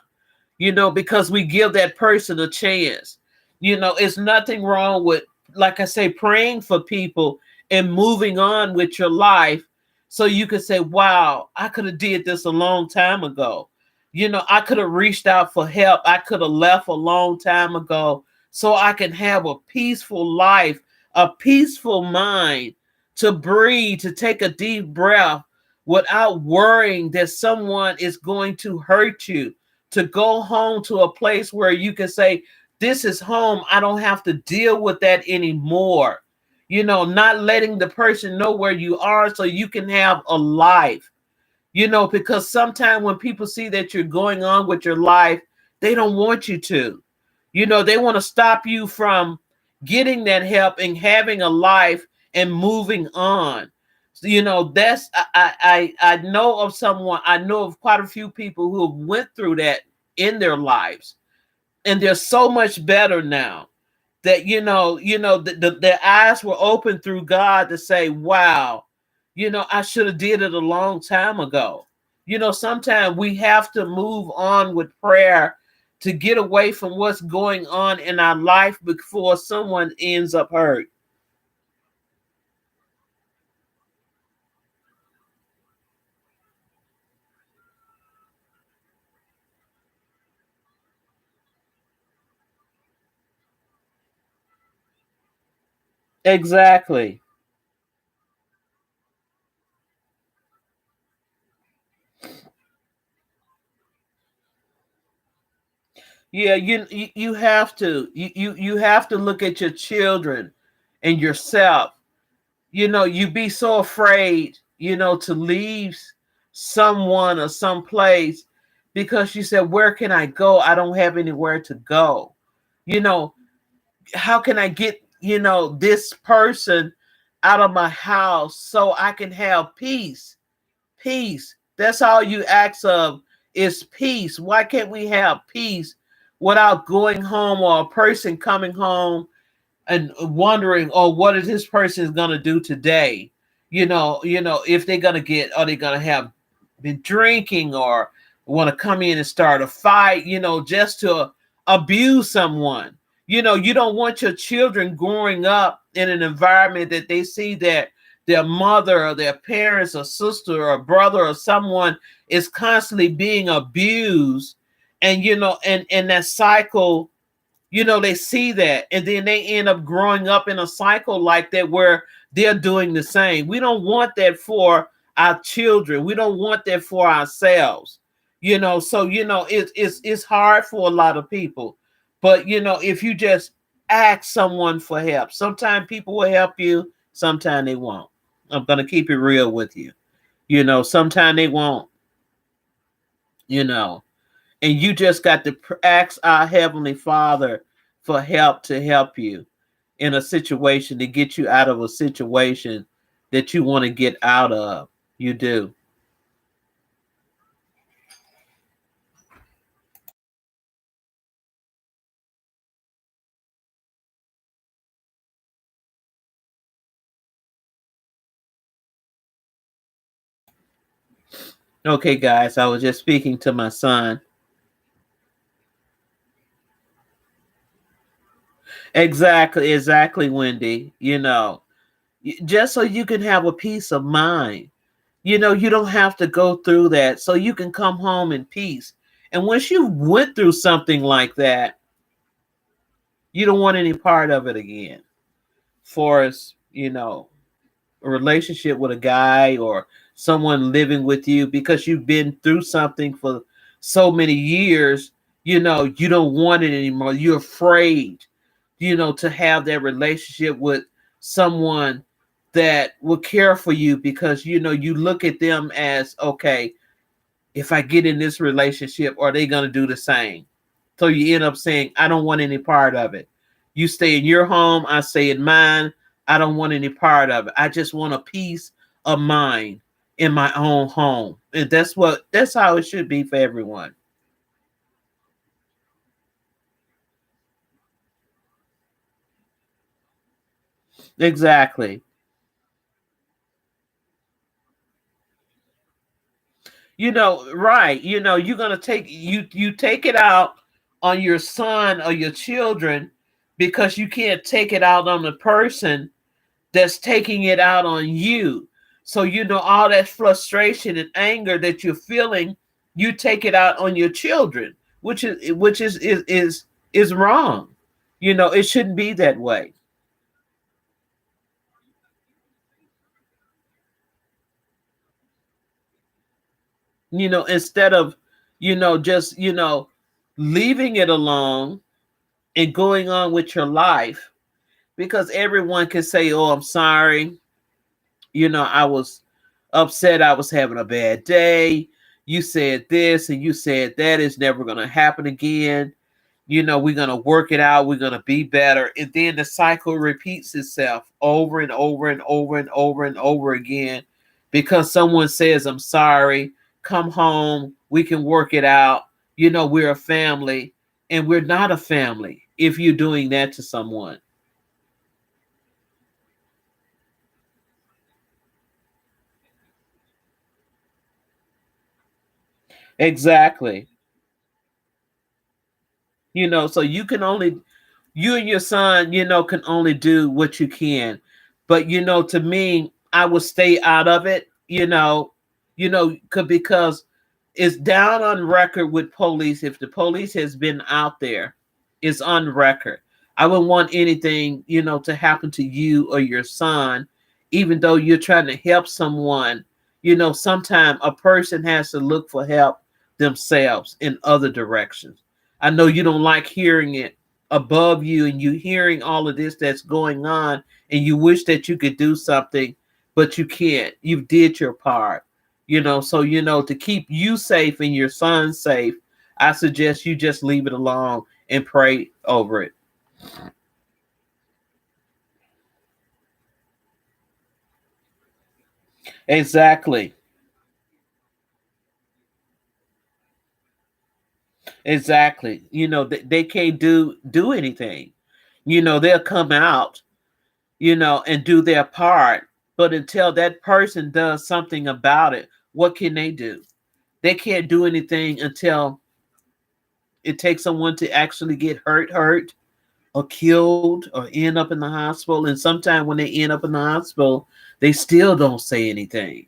because we give that person a chance. It's nothing wrong with, like I say, praying for people and moving on with your life so you could say, wow, I could have did this a long time ago. I could have reached out for help. I could have left a long time ago so I can have a peaceful life, a peaceful mind to breathe, to take a deep breath without worrying that someone is going to hurt you, to go home to a place where you can say, this is home. I don't have to deal with that anymore. Not letting the person know where you are so you can have a life. Because sometimes when people see that you're going on with your life, they don't want you to. They want to stop you from getting that help and having a life and moving on. So, that's I know of someone, I know of quite a few people who have went through that in their lives, and they're so much better now that their eyes were open through God to say, wow, I should have did it a long time ago. Sometimes we have to move on with prayer to get away from what's going on in our life before someone ends up hurt. Exactly. Yeah, you have to you have to look at your children and yourself. You be so afraid, to leave someone or someplace because you said, where can I go? I don't have anywhere to go. You know, how can I get, this person out of my house so I can have peace? Peace. That's all you ask of is peace. Why can't we have peace without going home or a person coming home and wondering, oh, what is this person going to do today? If they're going to are they going to have been drinking or want to come in and start a fight, just to abuse someone. You don't want your children growing up in an environment that they see that their mother or their parents or sister or brother or someone is constantly being abused. And and that cycle, they see that, and then they end up growing up in a cycle like that where they're doing the same. We don't want that for our children. We don't want that for ourselves. So it's hard for a lot of people. But if you just ask someone for help, sometimes people will help you, sometimes they won't. I'm gonna keep it real with you. Sometimes they won't, you know and you just got to ask our Heavenly Father for help to help you in a situation, to get you out of a situation that you want to get out of. You do. Okay, guys, I was just speaking to my son. Exactly, Wendy. Just so you can have a peace of mind. You don't have to go through that, so you can come home in peace. And once you went through something like that, you don't want any part of it again. For us, a relationship with a guy or someone living with you, because you've been through something for so many years, you don't want it anymore. You're afraid, to have that relationship with someone that will care for you, because you look at them as, okay, if I get in this relationship, are they going to do the same? So you end up saying, I don't want any part of it. You stay in your home, I stay in mine. I don't want any part of it. I just want a peace of mind in my own home. And that's how it should be for everyone. Exactly. Right. You're gonna you take it out on your son or your children, because you can't take it out on the person that's taking it out on you. So all that frustration and anger that you're feeling, you take it out on your children, which is wrong. It shouldn't be that way. Instead of just leaving it alone and going on with your life, because everyone can say, "Oh, I'm sorry. I was upset. I was having a bad day. You said this and you said that. It's never going to happen again. We're going to work it out. We're going to be better." And then the cycle repeats itself over and over and over and over and over again, because someone says, "I'm sorry. Come home. We can work it out. We're a family." And we're not a family if you're doing that to someone. Exactly. So you and your son, can only do what you can. But to me, I would stay out of it, because it's down on record with police. If the police has been out there, it's on record. I wouldn't want anything, to happen to you or your son, even though you're trying to help someone. Sometimes a person has to look for help themselves in other directions. I know you don't like hearing it, above you, and you hearing all of this that's going on, and you wish that you could do something, but you can't. You did your part. So to keep you safe and your son safe, I suggest you just leave it alone and pray over it. Exactly. Exactly. They can't do anything. They'll come out, and do their part, but until that person does something about it, what can they do? They can't do anything until it takes someone to actually get hurt or killed or end up in the hospital. And sometimes when they end up in the hospital, they still don't say anything.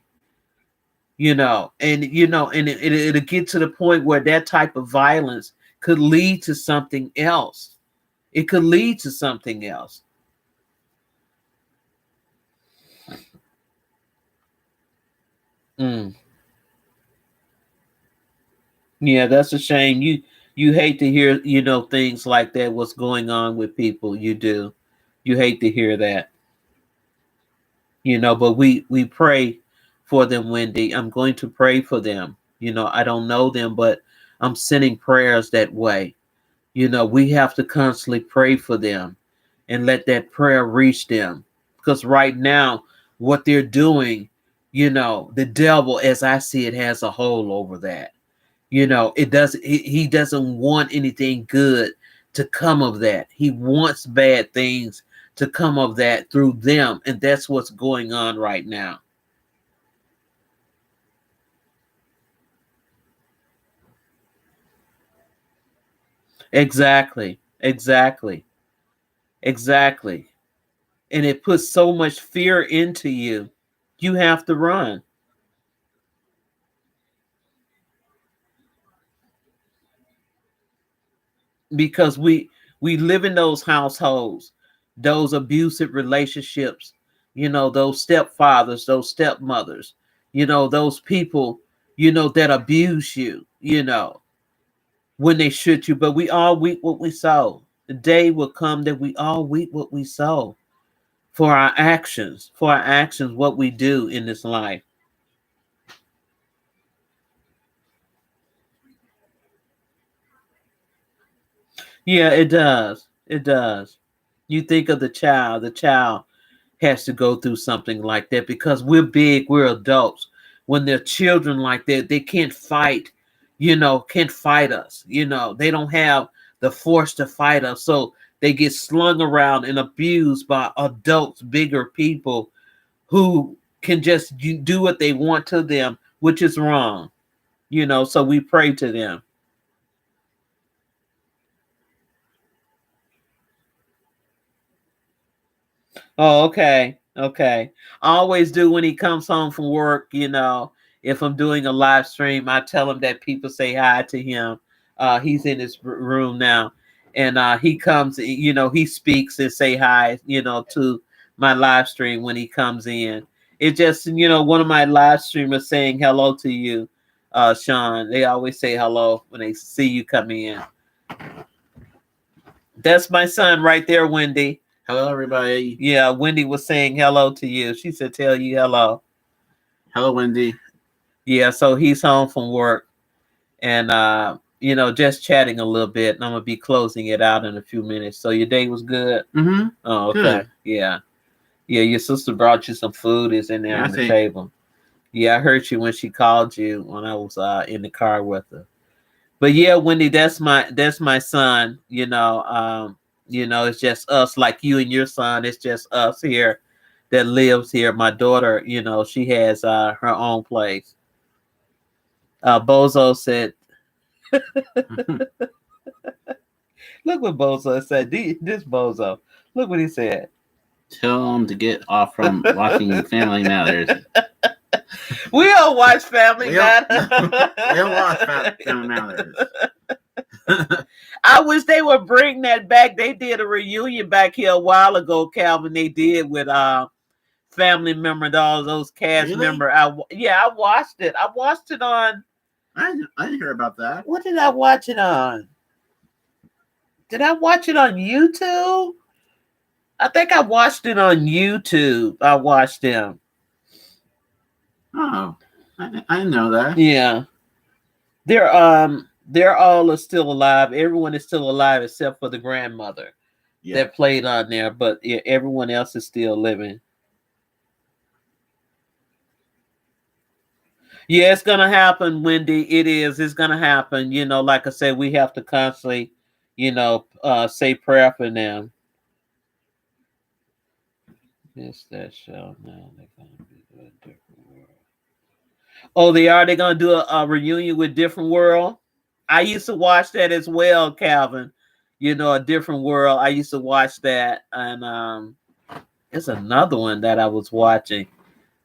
It'll get to the point where that type of violence could lead to something else. It could lead to something else. Mm. Yeah, that's a shame. You hate to hear, things like that, what's going on with people. You do. You hate to hear that. But we pray for them, Wendy. I'm going to pray for them. I don't know them, but I'm sending prayers that way. We have to constantly pray for them and let that prayer reach them. Because right now, what they're doing, the devil, as I see it, has a hold over that. It doesn't, he doesn't want anything good to come of that. He wants bad things to come of that through them. And that's what's going on right now. Exactly. Exactly. Exactly. And it puts so much fear into you. You have to run. Because we live in those households, those abusive relationships, those stepfathers, those stepmothers, those people, that abuse you, when they shoot you. But we all reap what we sow. The day will come that we all reap what we sow for our actions, what we do in this life. Yeah, it does. It does. You think of the child has to go through something like that because we're big, we're adults. When they're children like that, they can't fight, can't fight us. They don't have the force to fight us. So they get slung around and abused by adults, bigger people who can just do what they want to them, which is wrong. So we pray to them. Oh, okay. Okay. I always do when he comes home from work, if I'm doing a live stream, I tell him that people say hi to him. He's in his room now. And he comes, he speaks and say hi, to my live stream when he comes in. It just, one of my live streamers saying hello to you, Sean. They always say hello when they see you come in. That's my son right there, Wendy. Hello, everybody. Yeah, Wendy was saying hello to you. She said, tell you hello. Hello, Wendy. Yeah, so he's home from work and, just chatting a little bit. And I'm going to be closing it out in a few minutes. So your day was good? Mm-hmm. Oh, okay. Good. Yeah. Yeah, your sister brought you some food. It's in there on the table. Yeah, I heard you when she called you when I was in the car with her. But yeah, Wendy, that's my son. It's just us, like you and your son. It's just us here that lives here. My daughter, she has her own place. Bozo said, "Look what Bozo said. This Bozo, look what he said. Tell him to get off from watching Family Matters. We don't watch Family Matters. We don't watch Family Matters. I wish they would bring that back. They did a reunion back here a while ago, Calvin. They did with family members, all those cast Really? member. I watched it. I watched it on. I didn't hear about that. What did I watch it on? Did I watch it on YouTube? I think I watched it on YouTube. I watched them. Oh, I didn't know that. Yeah. They're all still alive. Everyone is still alive except for the grandmother that played on there, but yeah, everyone else is still living. Yeah, it's gonna happen, Wendy. It is. It's gonna happen. You know, like I said, we have to constantly, say prayer for them. It's that show now. They're gonna be a different world. Oh, they are. They're gonna do a reunion with Different World. I used to watch that as well, Calvin. You know, a different world. I used to watch that, and it's another one that I was watching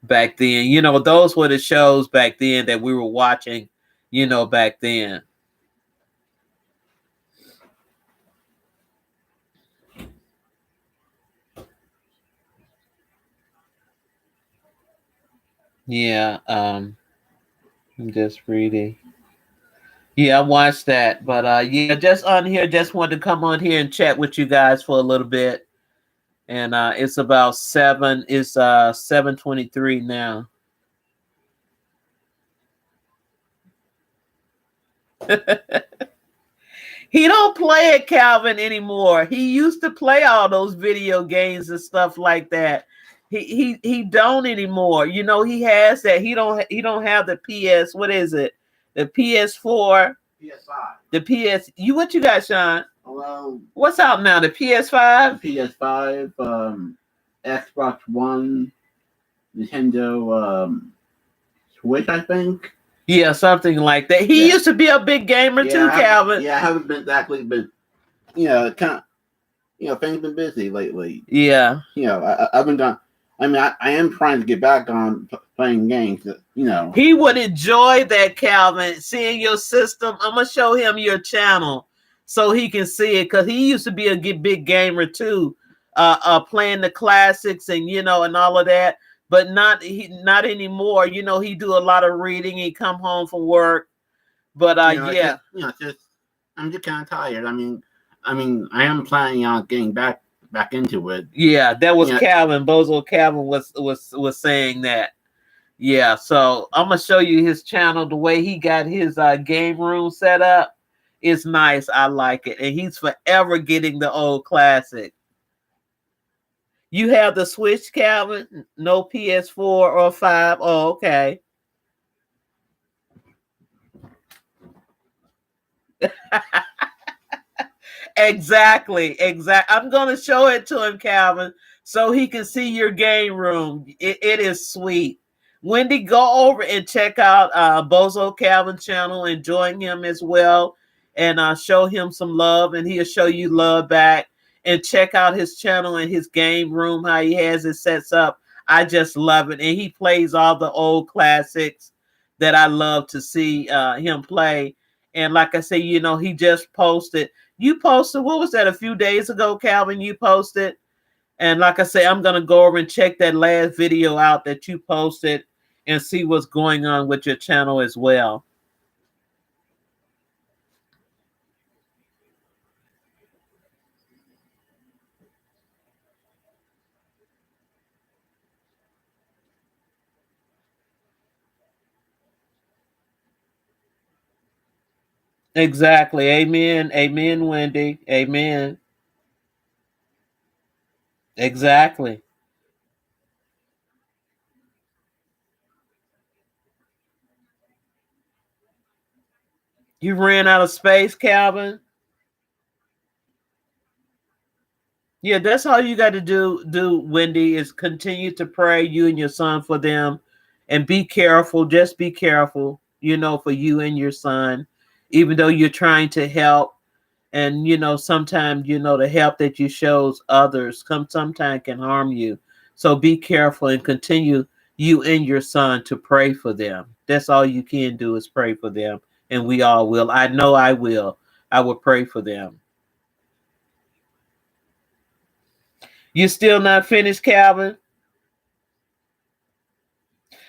back then. You know, those were the shows back then that we were watching. You know, back then. Yeah. I'm just reading. Yeah, I watched that, but yeah, just on here, just wanted to come on here and chat with you guys for a little bit, and it's about seven. It's 7:23 now. He don't play it, Calvin, anymore. He used to play all those video games and stuff like that. He don't anymore. You know, he has that. He don't have the PS. What is it? The PS4. PS5. The PS. What you got, Sean? Well, What's out now? The PS5. PS5, Xbox One, Nintendo Switch, I think. Yeah, something like that. He used to be a big gamer too, Calvin. I haven't been exactly, but things have been busy lately. Yeah. I've been done. I mean, I am trying to get back on playing games. He would enjoy that, Calvin. Seeing your system. I'm gonna show him your channel so he can see it, because he used to be a big gamer too, playing the classics and and all of that. But not anymore. You know, he do a lot of reading. He come home from work. But yeah. I'm just kind of tired. I mean, I am planning on getting back into it. Yeah, that was Calvin. Bozo Calvin was saying that. Yeah, so I'm gonna show you his channel. The way he got his game room set up is nice. I like it, and he's forever getting the old classic. You have the Switch, Calvin? No PS4 or 5? Oh, okay. Exactly. I'm gonna show it to him, Calvin, so he can see your game room. It is sweet. Wendy, go over and check out Bozo Calvin channel and join him as well, and show him some love, and he'll show you love back. And check out his channel and his game room, how he has it sets up. I just love it, and he plays all the old classics that I love to see him play. And like I say, he just posted. You posted, what was that, a few days ago, Calvin? You posted. And like I say, I'm going to go over and check that last video out that you posted and see what's going on with your channel as well. Exactly. Amen. Amen, Wendy. Amen. Exactly. You ran out of space, Calvin? Yeah, that's all you got to do, Wendy, is continue to pray, you and your son, for them, and be careful. Just be careful, for you and your son, even though you're trying to help. And sometimes the help that you shows others sometimes can harm you. So be careful and continue, you and your son, to pray for them. That's all you can do, is pray for them, and we all will. I know I will. I will pray for them. You still not finished, Calvin?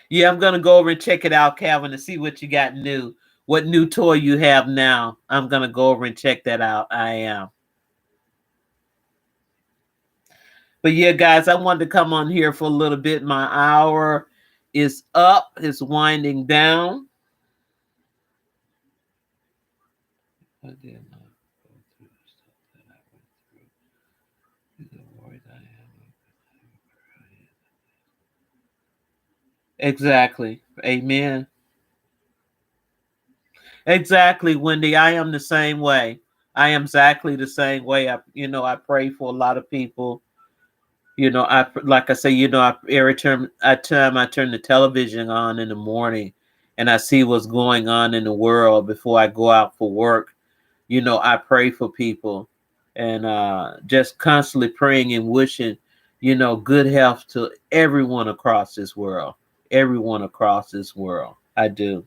Yeah, I'm gonna go over and check it out, Calvin, to see what you got new. What new toy you have now? I'm gonna go over and check that out. I am. But yeah, guys, I wanted to come on here for a little bit. My hour is up, it's winding down. I did not go through the stuff that I went through. The words I am. Exactly. Amen. Exactly, Wendy. I am the same way. I am exactly the same way. I pray for a lot of people. Like I say, every time I turn the television on in the morning, and I see what's going on in the world before I go out for work. I pray for people, and just constantly praying and wishing, good health to everyone across this world. Everyone across this world. I do.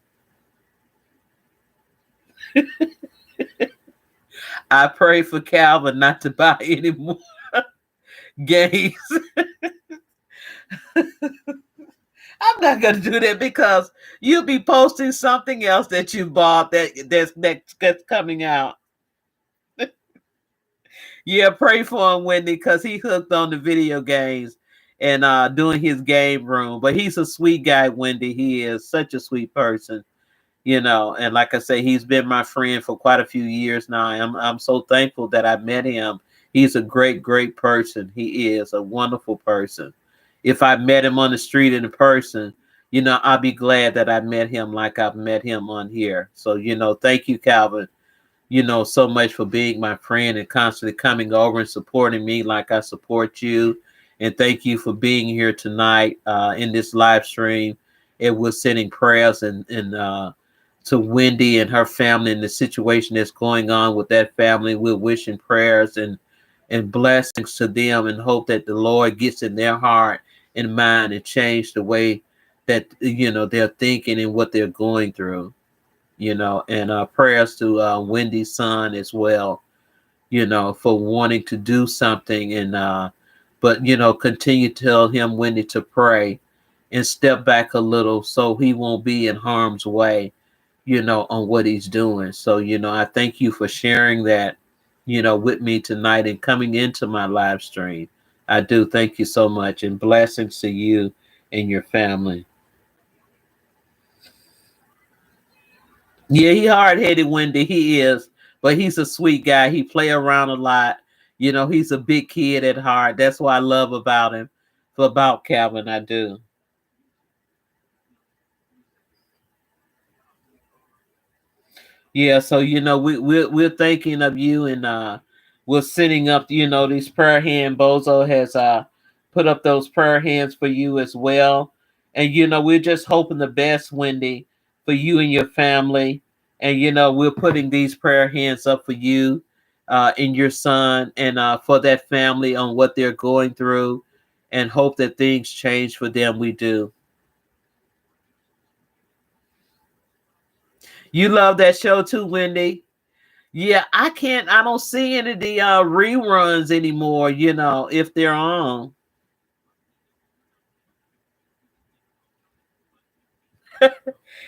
I pray for Calvin not to buy any more games. I'm not gonna do that because you'll be posting something else that you bought that's coming out. Yeah, pray for him, Wendy, because he hooked on the video games and doing his game room. But he's a sweet guy, Wendy. He is such a sweet person. And like I say, he's been my friend for quite a few years now. I'm so thankful that I met him. He's a great person. He is a wonderful person. If I met him on the street in person, I'll be glad that I met him like I've met him on here. So, thank you, Calvin, so much for being my friend and constantly coming over and supporting me like I support you. And thank you for being here tonight in this live stream. And we're sending prayers and to Wendy and her family and the situation that's going on with that family. We're wishing prayers and blessings to them and hope that the Lord gets in their heart and mind and change the way that they're thinking and what they're going through. And prayers to Wendy's son as well, for wanting to do something but continue to tell him, Wendy, to pray and step back a little so he won't be in harm's way, on what he's doing. So, I thank you for sharing that, with me tonight and coming into my live stream. I do thank you so much and blessings to you and your family. Yeah, he hard headed, Wendy. He is, but he's a sweet guy. He play around a lot. He's a big kid at heart. That's what I love about him. About Calvin, I do. Yeah, so we're thinking of you and we're sending up these prayer hand. Bozo has put up those prayer hands for you as well, and we're just hoping the best, Wendy, for you and your family, and we're putting these prayer hands up for you and your son and for that family on what they're going through, and hope that things change for them. We do. You love that show too, Wendy. Yeah, I don't see any of the reruns anymore, if they're on.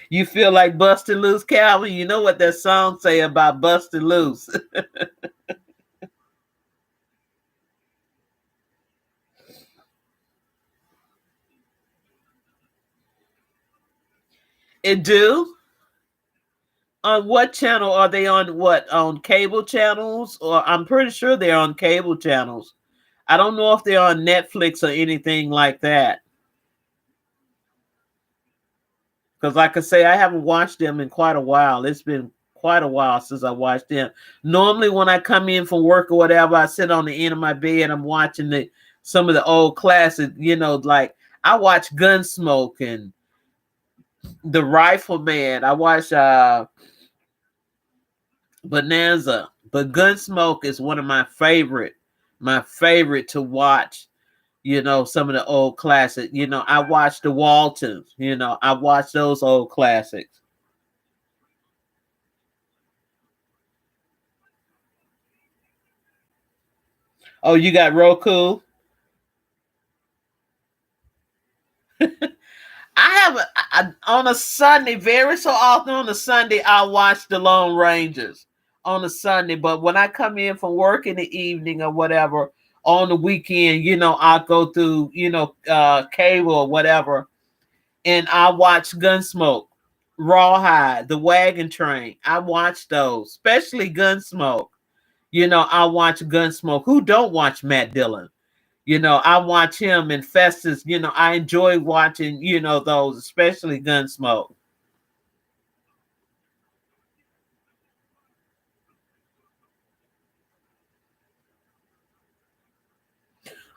You feel like busting loose, Calvin? You know what that song say about busting loose. It do? On what channel are they on? What, on cable channels? Or I'm pretty sure they're on cable channels. I don't know if they're on Netflix or anything like that. Because, like I say, I haven't watched them in quite a while. It's been quite a while since I watched them. Normally, when I come in from work or whatever, I sit on the end of my bed. I'm watching some of the old classics. Like I watch Gunsmoke and The Rifleman. I watch Bonanza, but Gunsmoke is one of my favorite to watch. Some of the old classics. I watch the Waltons. I watch those old classics. Oh, you got Roku? I have on a Sunday, very so often on a Sunday, I watch the Lone Rangers on a Sunday. But when I come in from work in the evening or whatever, on the weekend, I'll go through, cable or whatever, and I watch Gunsmoke, Rawhide, The Wagon Train. I watch those, especially Gunsmoke. I watch Gunsmoke. Who don't watch Matt Dillon? I watch him and Festus. I enjoy watching, those, especially Gunsmoke.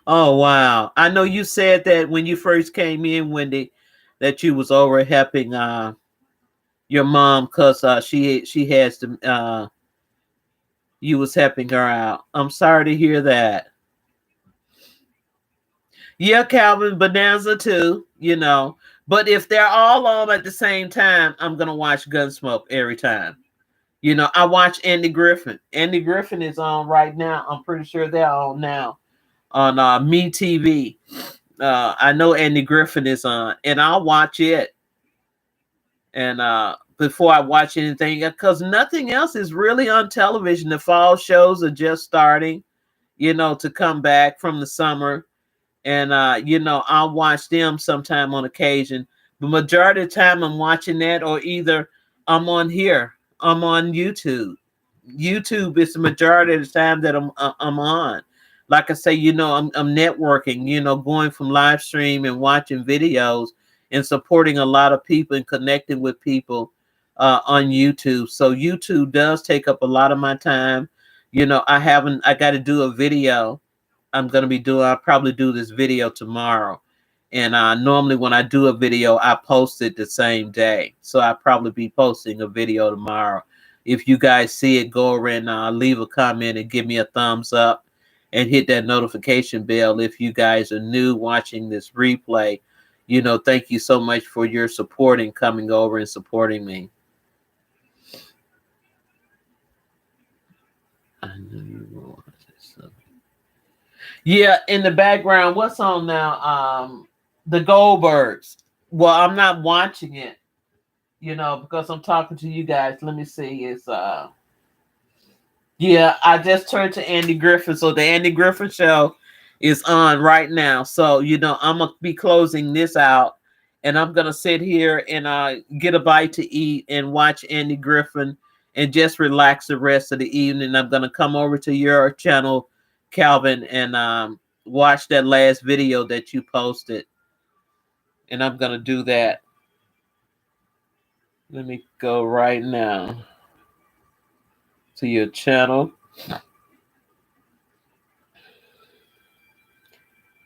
Oh wow. I know you said that when you first came in, Wendy, that you was over helping your mom because she has to you was helping her out. I'm sorry to hear that. Yeah, Calvin Bonanza too, But if they're all on at the same time, I'm gonna watch Gunsmoke every time. I watch Andy Griffin. Andy Griffin is on right now. I'm pretty sure they're on now on Me TV. I know Andy Griffin is on, and I'll watch it. And before I watch anything, because nothing else is really on television. The fall shows are just starting, to come back from the summer, and I'll watch them sometime on occasion. The majority of the time, I'm watching that, or either I'm on here, I'm on YouTube. YouTube is the majority of the time that I'm on. Like I say, I'm networking, going from live stream and watching videos and supporting a lot of people and connecting with people on YouTube. So YouTube does take up a lot of my time. I got to do a video I'm gonna be doing. I'll probably do this video tomorrow, and normally when I do a video, I post it the same day. So I'll probably be posting a video tomorrow. If you guys see it, go over and leave a comment and give me a thumbs up, and hit that notification bell if you guys are new watching this replay. Thank you so much for your support and coming over and supporting me. I knew you were watching something. Yeah, in the background, what's on now? The Goldbergs. Well, I'm not watching it, because I'm talking to you guys. Let me see. It's yeah, I just turned to Andy Griffin. So the Andy Griffin show is on right now. So, I'm gonna be closing this out, and I'm gonna sit here and get a bite to eat and watch Andy Griffin and just relax the rest of the evening. I'm gonna come over to your channel, Calvin, and watch that last video that you posted. And I'm gonna do that. Let me go right now to your channel.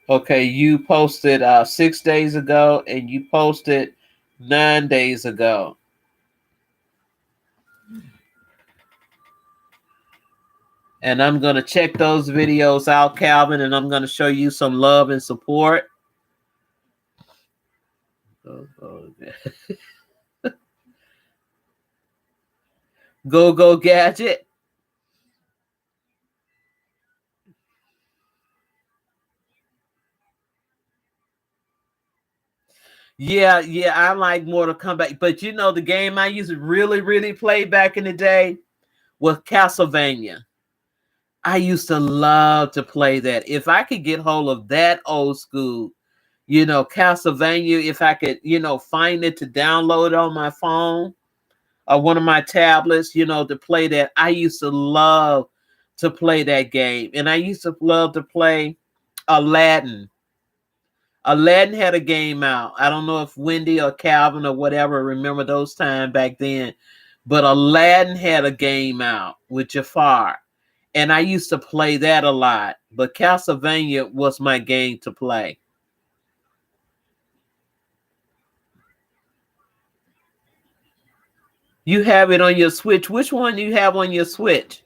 Okay, you posted 6 days ago, and you posted 9 days ago. And I'm gonna check those videos out, Calvin, and I'm gonna show you some love and support. Go gadget. Yeah, I like Mortal Kombat, but the game I used to really play back in the day was Castlevania. I used to love to play that. If I could get hold of that old school, Castlevania, if I could, find it to download it on my phone or one of my tablets, to play that. I used to love to play that game. And I used to love to play Aladdin. Aladdin had a game out. I don't know if Wendy or Calvin or whatever remember those times back then, but Aladdin had a game out with Jafar. And I used to play that a lot. But Castlevania was my game to play. You have it on your Switch. Which one do you have on your Switch?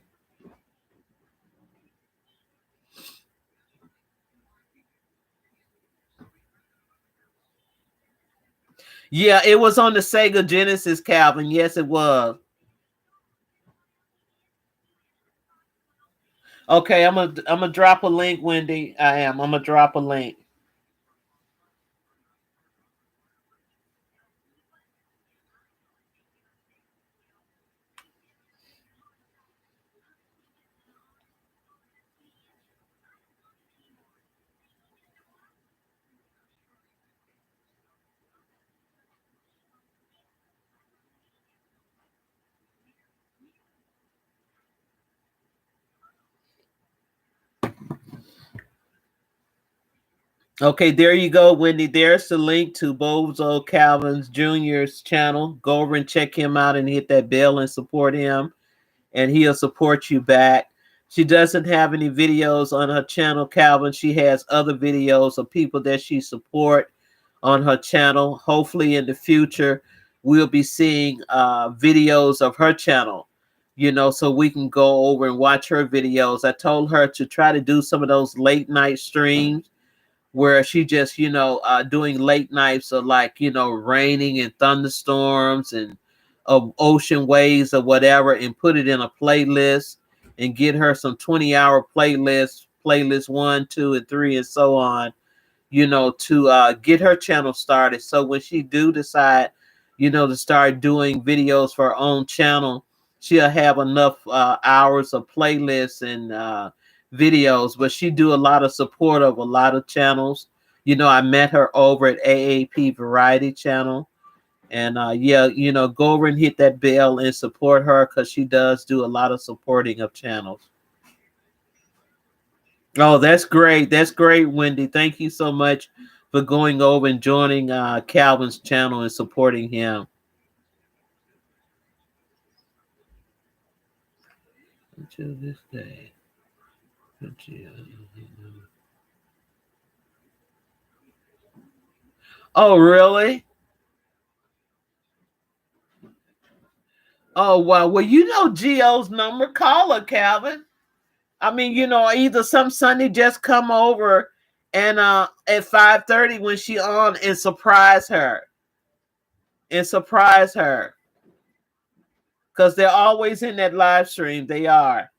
Yeah, it was on the Sega Genesis, Calvin. Yes, it was. Okay, I'm gonna drop a link, Wendy. I am. I'm gonna drop a link. Okay, there you go, Wendy. There's the link to Bozo Calvin's Jr.'s channel. Go over and check him out and hit that bell and support him, and he'll support you back. She doesn't have any videos on her channel, Calvin. She has other videos of people that she support on her channel. Hopefully, in the future, we'll be seeing videos of her channel, so we can go over and watch her videos. I told her to try to do some of those late night streams where she just doing late nights of, like, raining and thunderstorms and of ocean waves or whatever, and put it in a playlist and get her some 20-hour playlist 1, 2, and 3 and so on, to get her channel started. So when she do decide, to start doing videos for her own channel, she'll have enough hours of playlists and videos. But she do a lot of support of a lot of channels. I met her over at AAP Variety Channel. And yeah, go over and hit that bell and support her, because she does do a lot of supporting of channels. Oh, that's great. That's great, Wendy. Thank you so much for going over and joining Calvin's channel and supporting him. Until this day. Oh, really? Oh, wow. Well, Gio's number. Call her, Calvin. I mean, either some Sunday just come over and at 5:30 when she on, and surprise her. And surprise her. Because they're always in that live stream. They are.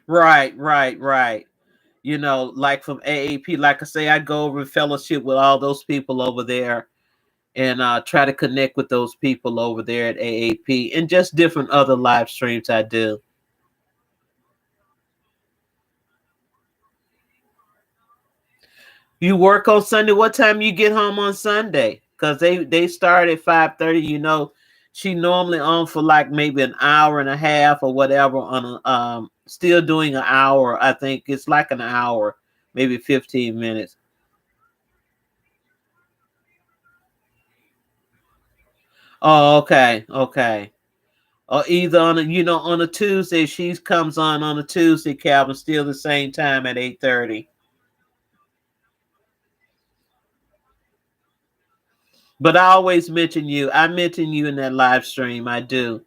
Right, right, right. Like from AAP, like I say, I go over and fellowship with all those people over there, and try to connect with those people over there at AAP, and just different other live streams I do. You work on Sunday. What time you get home on Sunday? Because they start at 5:30. She normally on for like maybe an hour and a half or whatever, on still doing an hour. I think it's like an hour, maybe 15 minutes. Oh, okay, okay. Or either on a Tuesday, she comes on a Tuesday, Calvin, still the same time at 8:30. But I always mention you. I mention you in that live stream. I do.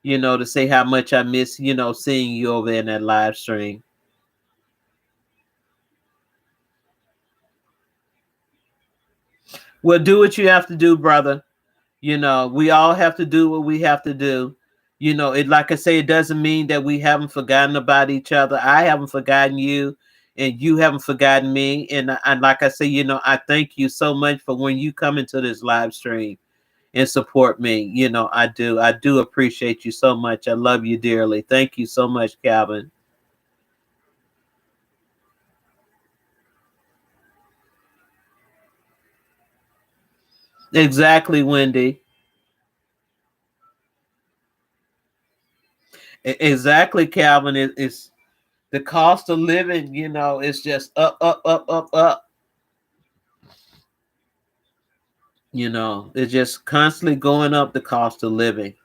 To say how much I miss, seeing you over there in that live stream. Well, do what you have to do, brother. We all have to do what we have to do. It, like I say, it doesn't mean that we haven't forgotten about each other. I haven't forgotten you, and you haven't forgotten me. And like I say, I thank you so much for when you come into this live stream and support me. I do. I do appreciate you so much. I love you dearly. Thank you so much, Calvin. Exactly, Wendy. Exactly, Calvin. It's the cost of living. It's just up, up, up, up, up. It's just constantly going up, the cost of living.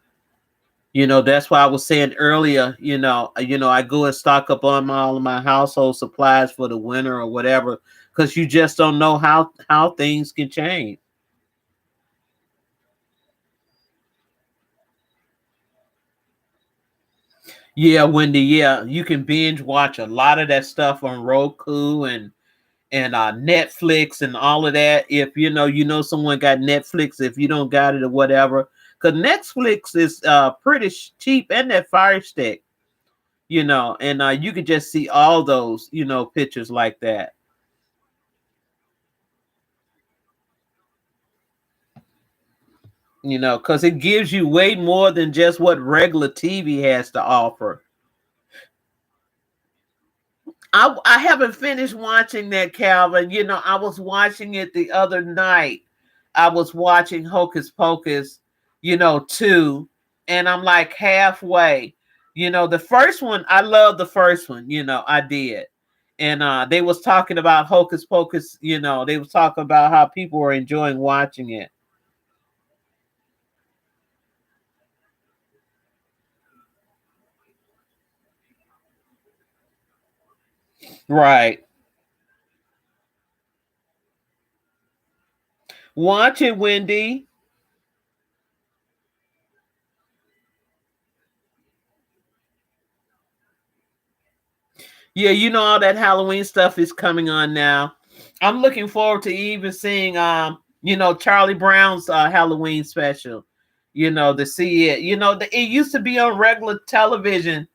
That's why I was saying earlier, I go and stock up on all of my household supplies for the winter or whatever, because you just don't know how things can change. Yeah, Wendy, yeah, you can binge watch a lot of that stuff on Roku and Netflix and all of that. If someone got Netflix, if you don't got it or whatever, because Netflix is pretty cheap, and that Fire Stick, and you could just see all those pictures like that. Because it gives you way more than just what regular TV has to offer. I haven't finished watching that, Calvin. I was watching it the other night. I was watching Hocus Pocus, 2. and I'm like halfway. The first one, I love the first one. I did, and they was talking about Hocus Pocus. They was talking about how people were enjoying watching it. Right. Watch it, Wendy. Yeah, all that Halloween stuff is coming on now. I'm looking forward to even seeing Charlie Brown's Halloween special. To see it. It used to be on regular television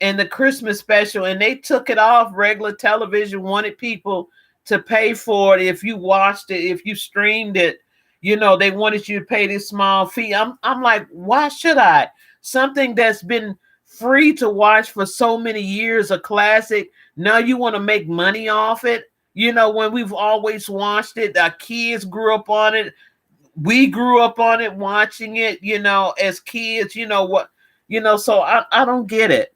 and the Christmas special, and they took it off regular television, wanted people to pay for it if you watched it, if you streamed it. They wanted you to pay this small fee. I'm like, why should I? Something that's been free to watch for so many years, a classic. Now you want to make money off it. When we've always watched it, our kids grew up on it. We grew up on it, watching it, as kids, what, so I don't get it.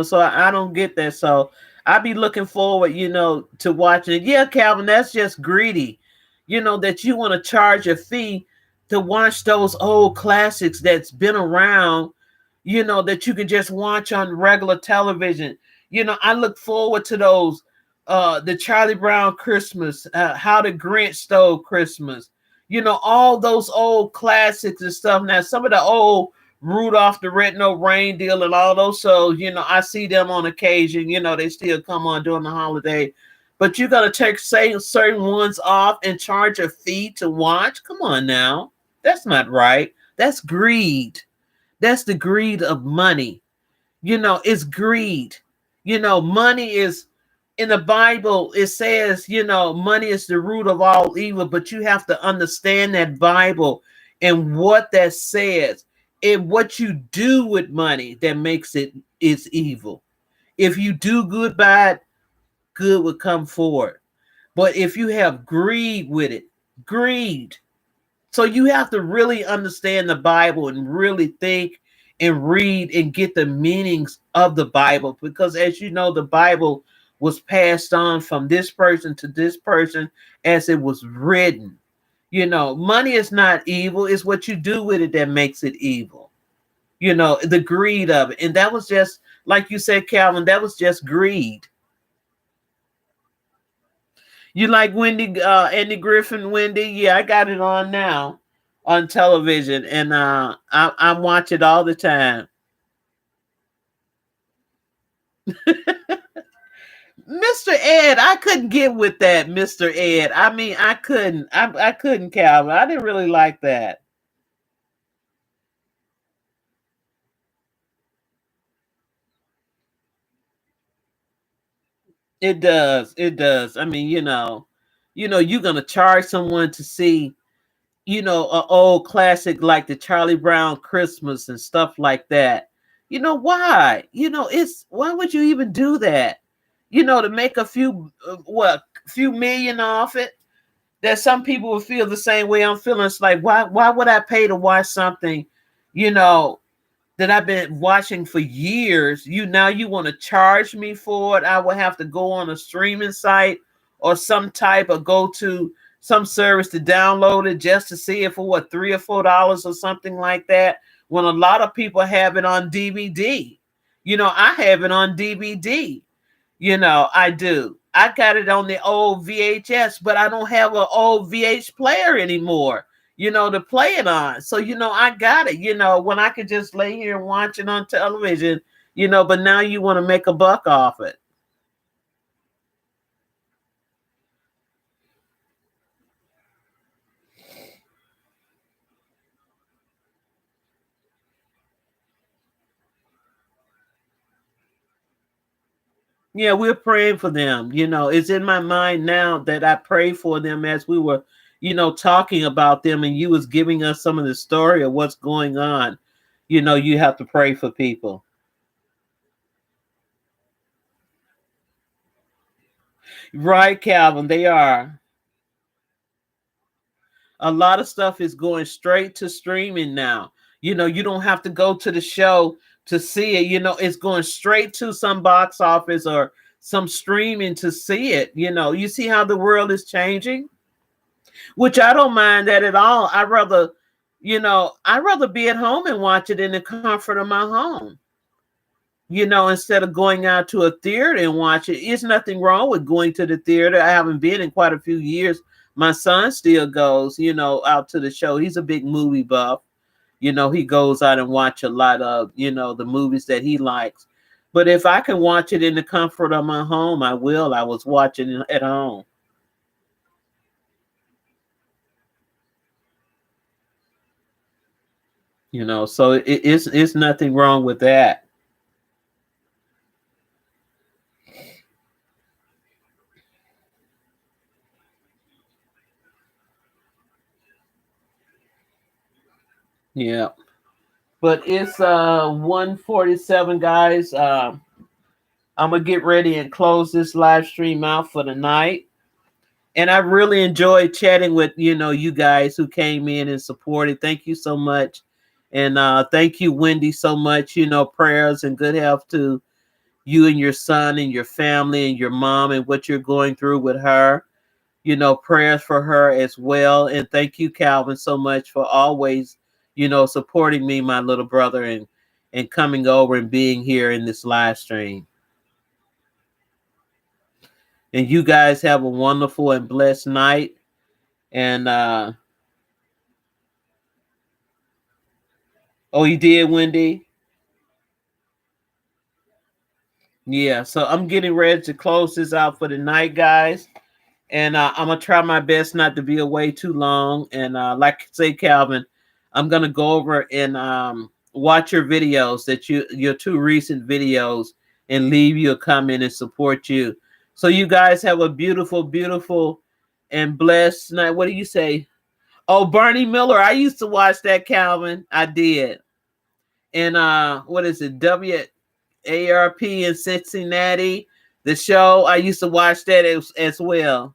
So I don't get that. So I be looking forward, to watching it. Yeah, Calvin, that's just greedy, that you want to charge a fee to watch those old classics that's been around, that you can just watch on regular television. I look forward to those, the Charlie Brown Christmas, How the Grinch Stole Christmas, all those old classics and stuff. Now, some of the old Rudolph the Red-Nosed Reindeer and all those shows, I see them on occasion. They still come on during the holiday. But you got to take certain ones off and charge a fee to watch? Come on now. That's not right. That's greed. That's the greed of money. It's greed. Money is, in the Bible, it says, money is the root of all evil, but you have to understand that Bible and what that says, and what you do with money that makes it is evil. If you do good by it, good will come forward. But if you have greed with it, greed. So you have to really understand the Bible and really think and read and get the meanings of the Bible, because as you know, the Bible was passed on from this person to this person as it was written. Money is not evil, it's what you do with it that makes it evil. The greed of it. And that was just, like you said, Calvin, that was just greed. You like Wendy, Andy Griffin, Wendy? Yeah, I got it on now on television, and I watch it all the time. Mr. Ed, I couldn't get with that, Mr. Ed. I mean, I couldn't. I couldn't, Calvin. I didn't really like that. It does. It does. I mean, you're gonna charge someone to see, an old classic like the Charlie Brown Christmas and stuff like that. Why? It's why would you even do that? To make a few, few million off it. That some people would feel the same way I'm feeling. It's like, why would I pay to watch something, you know, that I've been watching for years? Now you want to charge me for it? I would have to go on a streaming site or some type, or go to some service to download it just to see it for what, $3 or $4 or something like that. When a lot of people have it on DVD. I have it on DVD. I do. I got it on the old VHS, but I don't have an old VH player anymore, to play it on. So, I got it, when I could just lay here and watch it on television, but now you want to make a buck off it. Yeah, we're praying for them. It's in my mind now that I pray for them as we were, talking about them, and you was giving us some of the story of what's going on. You have to pray for people. Right, Calvin, they are. A lot of stuff is going straight to streaming now. You don't have to go to the show to see it. It's going straight to some box office or some streaming to see it. You see how the world is changing, which I don't mind that at all. I'd rather be at home and watch it in the comfort of my home. Instead of going out to a theater and watch it. There's nothing wrong with going to the theater. I haven't been in quite a few years. My son still goes, out to the show. He's a big movie buff. He goes out and watch a lot of, the movies that he likes. But if I can watch it in the comfort of my home, I will. I was watching it at home. So it's nothing wrong with that. Yeah. But it's 1:47, guys. I'm gonna get ready and close this live stream out for the night. And I really enjoyed chatting with you guys who came in and supported. Thank you so much. And thank you, Wendy, so much. Prayers and good health to you and your son and your family and your mom and what you're going through with her. Prayers for her as well. And thank you, Calvin, so much for always, supporting me, my little brother, and coming over and being here in this live stream. And you guys have a wonderful and blessed night. And oh, you did, Wendy? Yeah. So I'm getting ready to close this out for the night, guys. And I'm gonna try my best not to be away too long. And like I say, Calvin, I'm gonna go over and watch your videos your two recent videos and leave you a comment and support you. So you guys have a beautiful, beautiful, and blessed night. What do you say? Oh, Bernie Miller. I used to watch that, Calvin. I did. And what is it? WARP in Cincinnati. The show. I used to watch that as well.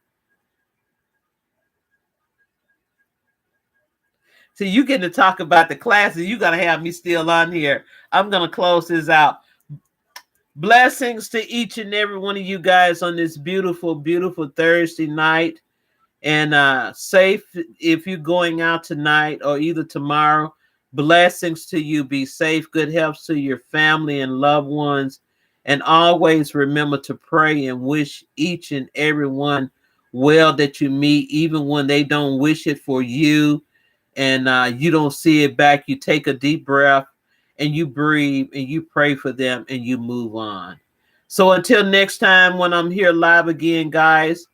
So you get to talk about the classes. You gotta have me still on here. I'm gonna close this out. Blessings to each and every one of you guys on this beautiful, beautiful Thursday night. And safe if you're going out tonight or either tomorrow. Blessings to you. Be safe. Good health to your family and loved ones. And always remember to pray and wish each and every one well that you meet, even when they don't wish it for you and you don't see it back. You take a deep breath and you breathe and you pray for them and you move on. So until next time, when I'm here live again, guys,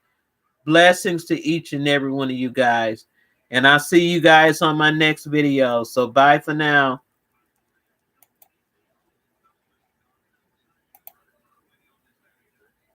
blessings to each and every one of you guys. And I'll see you guys on my next video. So bye for now.